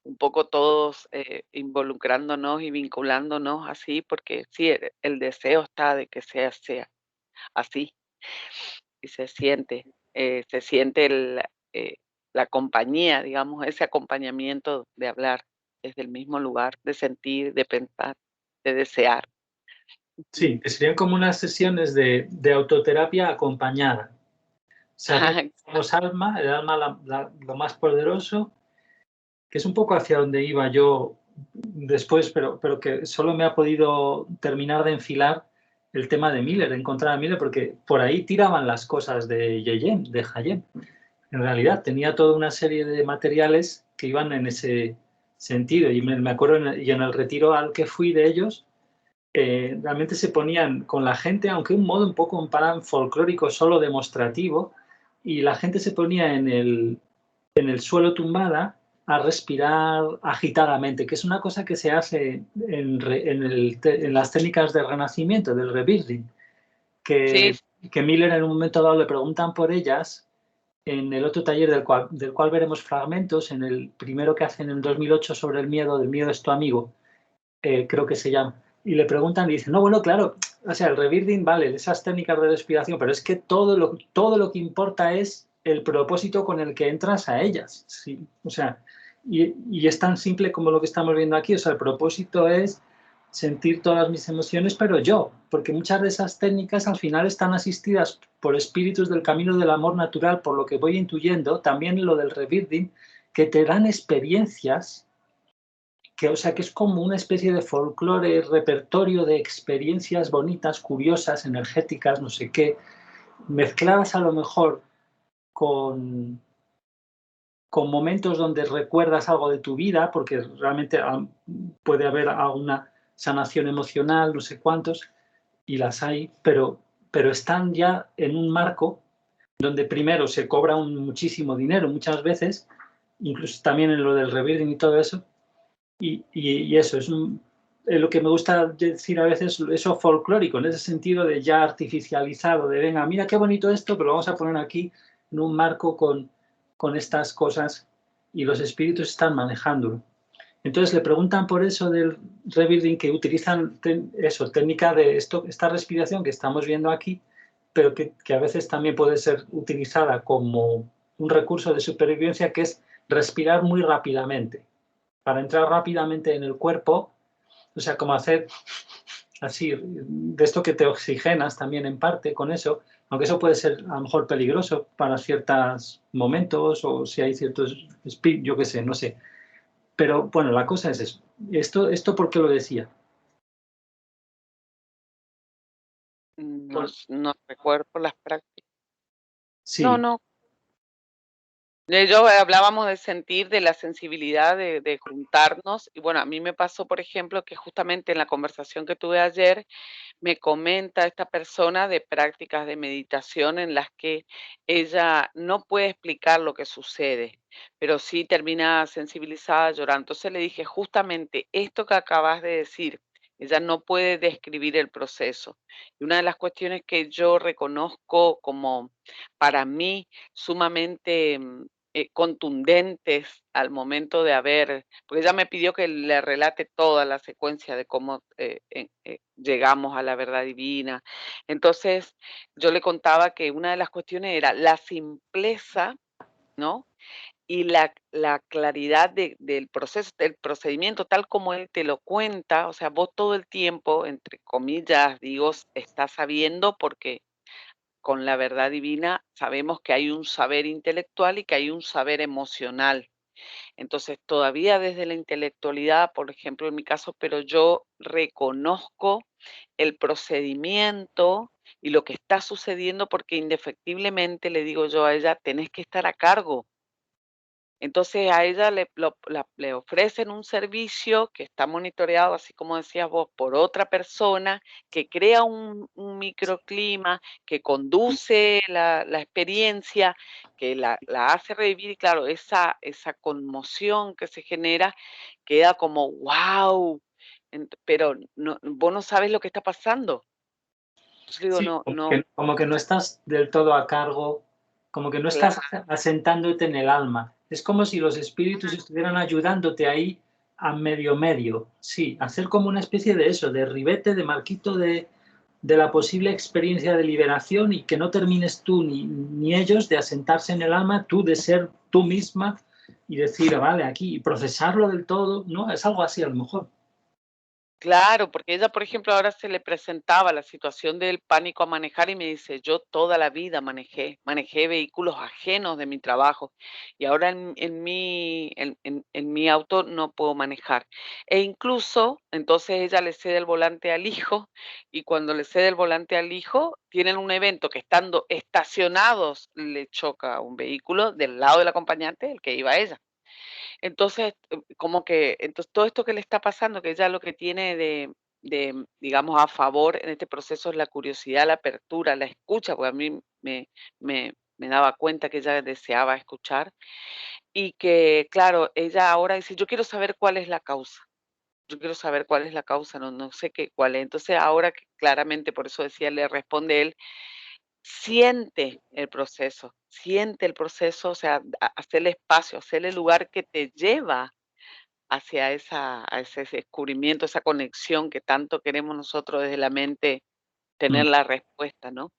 un poco todos involucrándonos y vinculándonos así, porque sí, el deseo está de que sea así y se siente la compañía, digamos, ese acompañamiento de hablar desde el mismo lugar, de sentir, de pensar, de desear. Sí, que serían como unas sesiones de autoterapia acompañada. O sea, somos alma, el alma lo más poderoso, que es un poco hacia donde iba yo después, pero que solo me ha podido terminar de enfilar el tema de Miller, de encontrar a Miller, porque por ahí tiraban las cosas de Hayem. En realidad tenía toda una serie de materiales que iban en ese sentido. Y me acuerdo, y en el retiro al que fui de ellos, realmente se ponían con la gente, aunque un modo un poco un plan folclórico solo demostrativo, y la gente se ponía en el suelo tumbada a respirar agitadamente, que es una cosa que se hace en las técnicas de renacimiento, del rebirthing, que Miller en un momento dado le preguntan por ellas en el otro taller del cual veremos fragmentos, en el primero que hacen en 2008 sobre el miedo es tu amigo, creo que se llama, y le preguntan y dicen, no, bueno, claro, o sea, el rebirthing, vale, esas técnicas de respiración, pero es que todo lo que importa es el propósito con el que entras a ellas, ¿sí? O sea, y es tan simple como lo que estamos viendo aquí, o sea, el propósito es sentir todas mis emociones, pero yo, porque muchas de esas técnicas al final están asistidas por espíritus del camino del amor natural, por lo que voy intuyendo, también lo del rebirthing, que te dan experiencias, o sea, que es como una especie de folclore, repertorio de experiencias bonitas, curiosas, energéticas, no sé qué, mezcladas a lo mejor con momentos donde recuerdas algo de tu vida, porque realmente puede haber alguna sanación emocional, no sé cuántos, y las hay, pero están ya en un marco donde primero se cobra muchísimo dinero muchas veces, incluso también en lo del rebirthing y todo eso, y eso es lo que me gusta decir a veces, eso folclórico, en ese sentido de ya artificializado, de venga, mira qué bonito esto, pero lo vamos a poner aquí en un marco con estas cosas y los espíritus están manejándolo. Entonces le preguntan por eso del rebirthing, que utilizan técnica de esta respiración que estamos viendo aquí, pero que a veces también puede ser utilizada como un recurso de supervivencia, que es respirar muy rápidamente, para entrar rápidamente en el cuerpo, o sea, como hacer así, de esto que te oxigenas también en parte con eso, aunque eso puede ser a lo mejor peligroso para ciertos momentos o si hay ciertos, yo qué sé, no sé. Pero bueno, la cosa es eso. ¿Esto por qué lo decía? No recuerdo por las prácticas. Sí. No. Yo hablábamos de sentir, de la sensibilidad de juntarnos. Y bueno, a mí me pasó, por ejemplo, que justamente en la conversación que tuve ayer, me comenta esta persona de prácticas de meditación en las que ella no puede explicar lo que sucede, pero sí termina sensibilizada, llorando. Entonces le dije, justamente esto que acabas de decir, ella no puede describir el proceso. Y una de las cuestiones que yo reconozco como para mí sumamente contundentes al momento de haber, porque ella me pidió que le relate toda la secuencia de cómo llegamos a la verdad divina. Entonces, yo le contaba que una de las cuestiones era la simpleza, ¿no? Y la claridad del proceso, del procedimiento, tal como él te lo cuenta. O sea, vos todo el tiempo, entre comillas, digo, estás sabiendo porque con la verdad divina sabemos que hay un saber intelectual y que hay un saber emocional. Entonces, todavía desde la intelectualidad, por ejemplo, en mi caso, pero yo reconozco el procedimiento y lo que está sucediendo porque indefectiblemente le digo yo a ella, tenés que estar a cargo. Entonces a ella le ofrecen un servicio que está monitoreado, así como decías vos, por otra persona, que crea un microclima, que conduce la experiencia, que la hace revivir, y claro, esa conmoción que se genera queda como ¡wow! Pero vos no sabes lo que está pasando. Entonces digo, Sí, como que no estás del todo a cargo, como que no estás asentándote en el alma. Es como si los espíritus estuvieran ayudándote ahí a medio. Sí, hacer como una especie de eso, de ribete, de marquito de la posible experiencia de liberación, y que no termines tú ni ellos de asentarse en el alma, tú de ser tú misma y decir, vale, aquí, y procesarlo del todo, ¿no? Es algo así a lo mejor. Claro, porque ella, por ejemplo, ahora se le presentaba la situación del pánico a manejar y me dice, yo toda la vida manejé vehículos ajenos de mi trabajo y ahora en mi auto no puedo manejar. E incluso, entonces ella le cede el volante al hijo y cuando le cede el volante al hijo, tienen un evento que estando estacionados le choca un vehículo del lado del acompañante, el que iba ella. Entonces, como que entonces todo esto que le está pasando, que ella lo que tiene digamos, a favor en este proceso es la curiosidad, la apertura, la escucha, porque a mí me daba cuenta que ella deseaba escuchar y que, claro, ella ahora dice: "Yo quiero saber cuál es la causa, yo quiero saber cuál es la causa, no sé qué cuál es". Entonces, ahora que claramente, por eso decía, le responde él, siente el proceso, o sea, hacerle espacio, hacerle lugar que te lleva hacia a ese descubrimiento, esa conexión que tanto queremos nosotros desde la mente tener Mm. la respuesta, ¿no?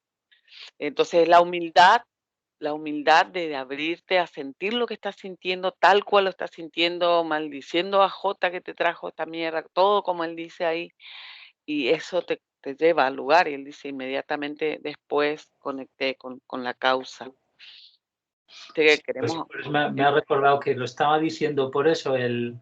Entonces, la humildad de abrirte a sentir lo que estás sintiendo, tal cual lo estás sintiendo, maldiciendo a Jota que te trajo esta mierda, todo como él dice ahí, y eso te lleva al lugar, y él dice: "Inmediatamente después conecté con la causa". Sí, Queremos pues me ha recordado que lo estaba diciendo, por eso el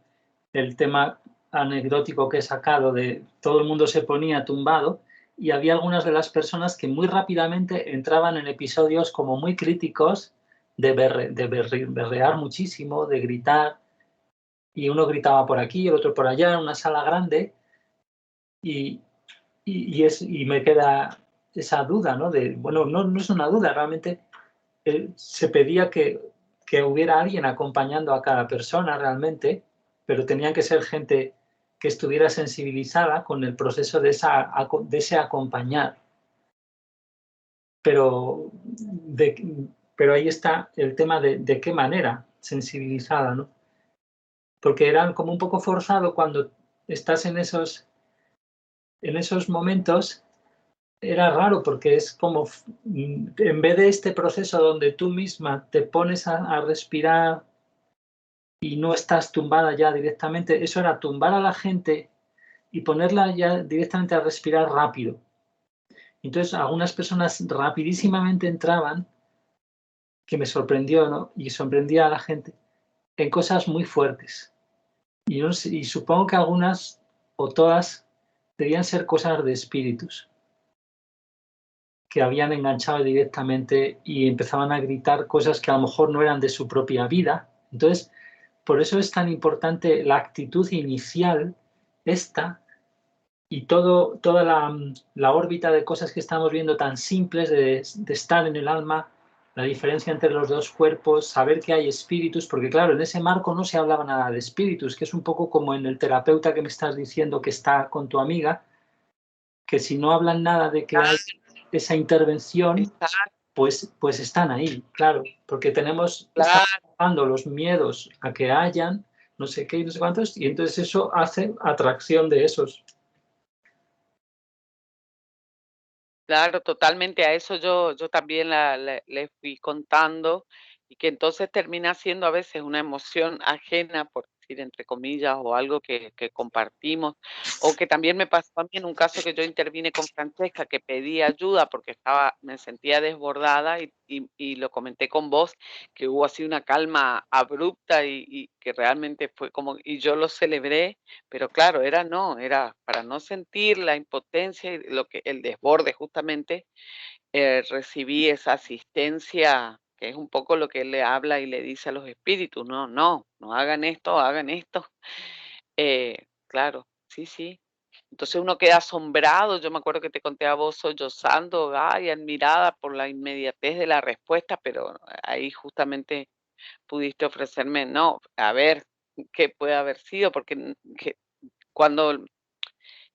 tema anecdótico que he sacado de todo el mundo se ponía tumbado, y había algunas de las personas que muy rápidamente entraban en episodios como muy críticos de berrear muchísimo, de gritar, y uno gritaba por aquí, el otro por allá, en una sala grande, y me queda esa duda, ¿no? Bueno, no es una duda, realmente se pedía que hubiera alguien acompañando a cada persona realmente, pero tenían que ser gente que estuviera sensibilizada con el proceso de ese acompañar. Pero, pero ahí está el tema de qué manera sensibilizada, ¿no? Porque era como un poco forzado cuando estás en esos momentos. Era raro porque es como, en vez de este proceso donde tú misma te pones a respirar y no estás tumbada ya directamente, eso era tumbar a la gente y ponerla ya directamente a respirar rápido. Entonces algunas personas rapidísimamente entraban, que me sorprendió, ¿no? Y sorprendía a la gente en cosas muy fuertes. Y, no sé, y supongo que algunas o todas debían ser cosas de espíritus. que habían enganchado directamente y empezaban a gritar cosas que a lo mejor no eran de su propia vida. Entonces, por eso es tan importante la actitud inicial esta y toda la órbita de cosas que estamos viendo tan simples de estar en el alma, la diferencia entre los dos cuerpos, saber que hay espíritus, porque claro, en ese marco no se hablaba nada de espíritus, que es un poco como en el terapeuta que me estás diciendo que está con tu amiga, que si no hablan nada de que hay esa intervención, pues están ahí, claro, porque estamos trabajando los miedos a que hayan, no sé qué y no sé cuántos, y entonces eso hace atracción de esos. Claro, totalmente. A eso yo también le fui contando y que entonces termina siendo a veces una emoción ajena, por decir entre comillas, o algo que compartimos, o que también me pasó a mí en un caso que yo intervine con Francesca, que pedí ayuda porque me sentía desbordada y lo comenté con vos, que hubo así una calma abrupta y que realmente fue como, y yo lo celebré, pero claro, era para no sentir la impotencia y el desborde justamente, recibí esa asistencia, que es un poco lo que él le habla y le dice a los espíritus, no hagan esto, hagan esto. Claro, sí, sí. Entonces uno queda asombrado, yo me acuerdo que te conté a vos sollozando, ay, admirada por la inmediatez de la respuesta, pero ahí justamente pudiste ofrecerme, no, a ver, qué puede haber sido, porque cuando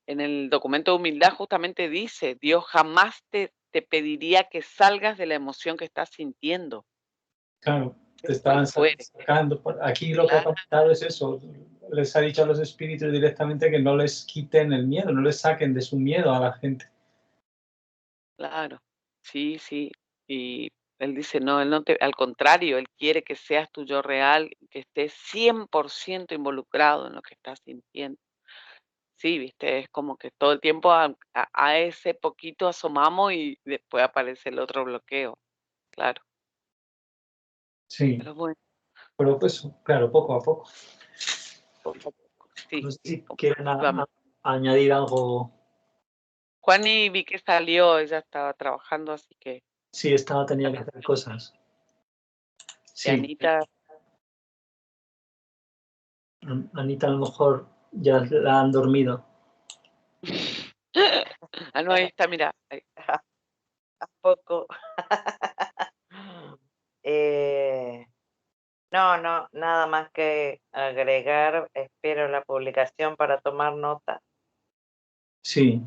en el documento de humildad justamente dice, Dios jamás te pediría que salgas de la emoción que estás sintiendo. Claro, te estaban sacando. Aquí lo que ha comentado es eso. Les ha dicho a los espíritus directamente que no les quiten el miedo, no les saquen de su miedo a la gente. Claro, sí, sí. Y él dice, no, al contrario, él quiere que seas tu yo real, que estés 100% involucrado en lo que estás sintiendo. Sí, viste, es como que todo el tiempo a ese poquito asomamos y después aparece el otro bloqueo, claro. Sí, Pero bueno, pero pues, claro, poco a poco. poco a poco, sí. No sé si como quieren vamos. añadir algo. Juani vi que salió, ella estaba trabajando, así que. Sí, tenía que hacer cosas. Y Sí, Anita, Anita a lo mejor ya la han dormido. no, ahí está, mira. Ahí. Poco. No, nada más que agregar. Espero la publicación para tomar nota. Sí,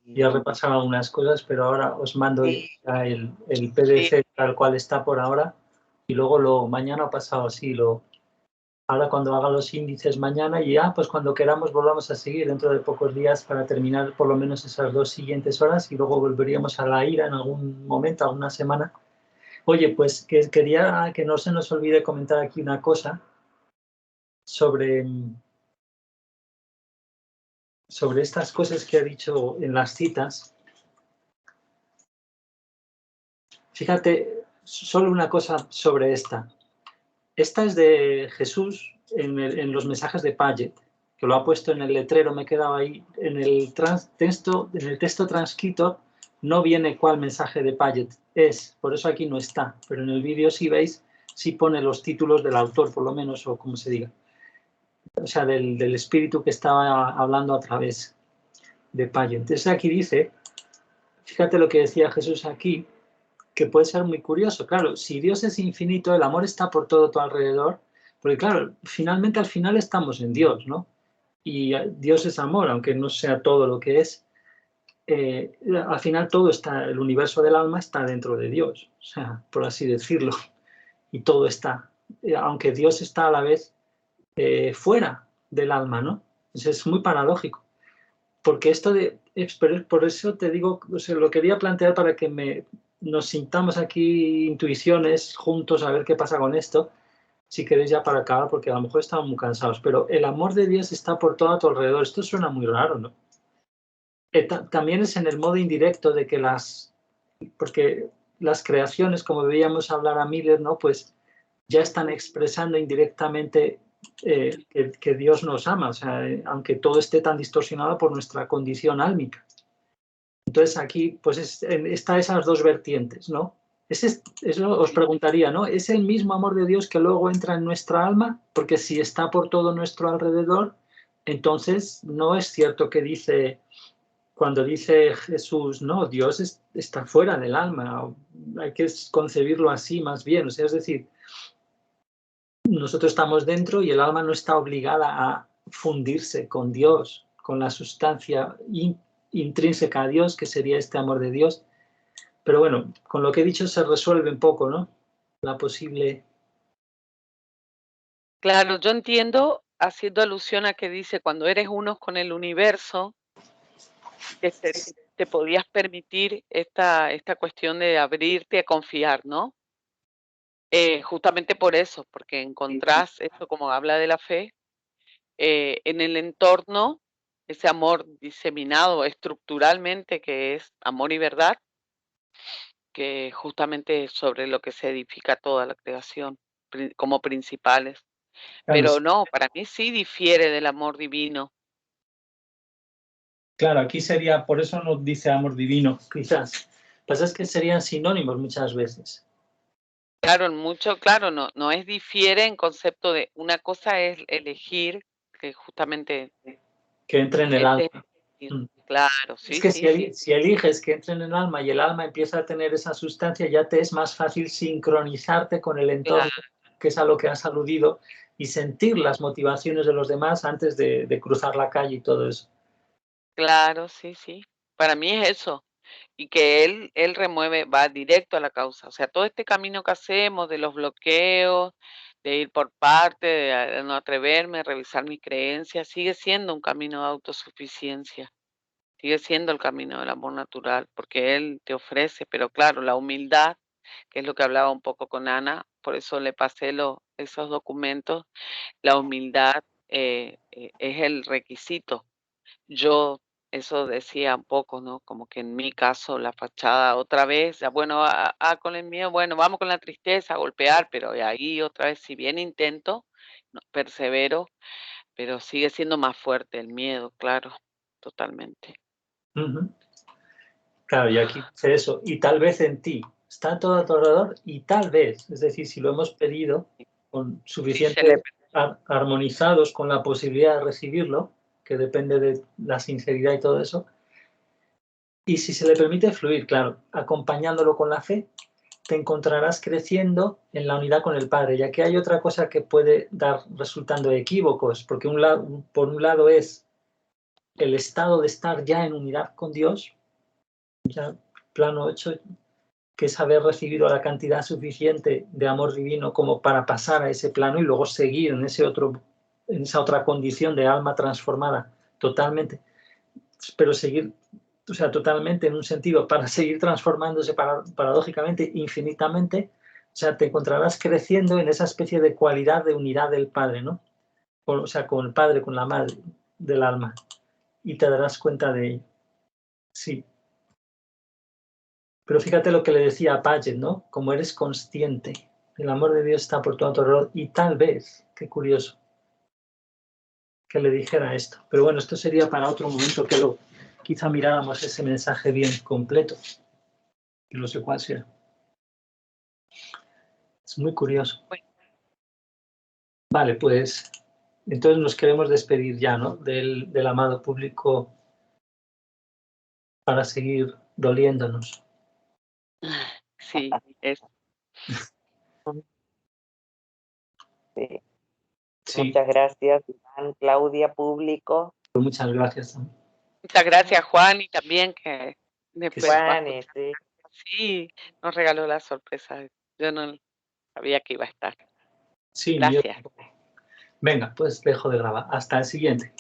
ya he repasado algunas cosas, pero ahora os mando el PDF tal cual está por ahora y luego mañana o pasado así ahora cuando haga los índices mañana y ya pues cuando queramos volvamos a seguir dentro de pocos días para terminar por lo menos esas 2 siguientes horas y luego volveríamos a la ira en algún momento, alguna semana. Oye, pues quería que no se nos olvide comentar aquí una cosa sobre estas cosas que ha dicho en las citas. Fíjate, solo una cosa sobre esta. Esta es de Jesús en los mensajes de Paget, que lo ha puesto en el letrero, me he quedado ahí. En el texto transcrito no viene cuál mensaje de Paget es, por eso aquí no está, pero en el vídeo si veis, sí pone los títulos del autor, por lo menos, o como se diga. O sea, del espíritu que estaba hablando a través de Paget. Entonces aquí dice, fíjate lo que decía Jesús aquí, que puede ser muy curioso. Claro, si Dios es infinito, el amor está por todo tu alrededor, porque claro, al final estamos en Dios, ¿no? Y Dios es amor, aunque no sea todo lo que es. Al final todo está, el universo del alma está dentro de Dios, o sea, por así decirlo, y todo está, aunque Dios está a la vez fuera del alma, ¿no? Entonces es muy paradójico, porque por eso te digo, o sea, lo quería plantear para que nos sintamos aquí intuiciones juntos a ver qué pasa con esto, si queréis ya para acabar, porque a lo mejor estamos muy cansados, pero el amor de Dios está por todo a tu alrededor. Esto suena muy raro, ¿no? También es en el modo indirecto de que porque las creaciones, como veíamos hablar a Miller, ¿no? Pues ya están expresando indirectamente que Dios nos ama, o sea, aunque todo esté tan distorsionado por nuestra condición álmica. Entonces aquí pues está esas dos vertientes, ¿no? Eso os preguntaría, ¿no? ¿Es el mismo amor de Dios que luego entra en nuestra alma? Porque si está por todo nuestro alrededor, entonces no es cierto que cuando dice Jesús, no, Dios está fuera del alma, hay que concebirlo así más bien, o sea, es decir, nosotros estamos dentro y el alma no está obligada a fundirse con Dios, con la sustancia intrínseca a Dios, que sería este amor de Dios. Pero bueno, con lo que he dicho se resuelve un poco, ¿no? La posible... Claro, yo entiendo, haciendo alusión a que dice, cuando eres uno con el universo, que te podías permitir esta cuestión de abrirte a confiar, ¿no? Justamente por eso, porque encontrás esto, como habla de la fe, en el entorno, ese amor diseminado estructuralmente, que es amor y verdad, que justamente es sobre lo que se edifica toda la creación, como principales. Pero no, para mí sí difiere del amor divino. Claro, aquí sería, por eso nos dice amor divino, quizás. Lo que pasa es que serían sinónimos muchas veces. Claro, claro, no es difiere en concepto de, una cosa es elegir, que justamente... Que entre en el alma. Claro, sí, es que sí. Si eliges que entre en el alma y el alma empieza a tener esa sustancia, ya te es más fácil sincronizarte con el entorno, que es a lo que has aludido, y sentir las motivaciones de los demás antes de cruzar la calle y todo eso. Claro, sí, sí. Para mí es eso. Y que él remueve, va directo a la causa. O sea, todo este camino que hacemos de los bloqueos, de ir por parte, de no atreverme, revisar mis creencias, sigue siendo un camino de autosuficiencia. Sigue siendo el camino del amor natural, porque él te ofrece, pero claro, la humildad, que es lo que hablaba un poco con Ana, por eso le pasé esos documentos, la humildad es el requisito. Yo, eso decía un poco, ¿no? Como que en mi caso la fachada otra vez, ya bueno, con el miedo, bueno, vamos con la tristeza, a golpear, pero ahí otra vez, si bien intento, no, persevero, pero sigue siendo más fuerte el miedo, claro, totalmente. Claro, y aquí dice eso, y tal vez en ti, está todo a tu alrededor y tal vez, es decir, si lo hemos pedido con suficiente armonizados con la posibilidad de recibirlo, que depende de la sinceridad y todo eso, y si se le permite fluir, claro, acompañándolo con la fe, te encontrarás creciendo en la unidad con el Padre, ya que hay otra cosa que puede dar resultando equívocos, porque por un lado es el estado de estar ya en unidad con Dios, ya plano 8, que es haber recibido la cantidad suficiente de amor divino como para pasar a ese plano y luego seguir en esa otra condición de alma transformada totalmente, pero seguir, o sea, totalmente en un sentido, para seguir transformándose paradójicamente, infinitamente, o sea, te encontrarás creciendo en esa especie de cualidad de unidad del Padre, ¿no? O sea, con el Padre, con la Madre del alma, y te darás cuenta de ello. Sí. Pero fíjate lo que le decía a Paget, ¿no? Como eres consciente, el amor de Dios está por todo tu alrededor y tal vez, qué curioso, que le dijera esto. Pero bueno, esto sería para otro momento que quizá miráramos ese mensaje bien completo. Y no sé cuál sea. Es muy curioso. Vale, pues entonces nos queremos despedir ya, ¿no? Del amado público para seguir doliéndonos. Sí, es. Sí. Sí. Muchas gracias, Iván, Claudia, público. Muchas gracias. Muchas gracias, Juan, y también que después Juan, sí, nos regaló la sorpresa. Yo no sabía que iba a estar. Sí, gracias. Venga, pues dejo de grabar. Hasta el siguiente.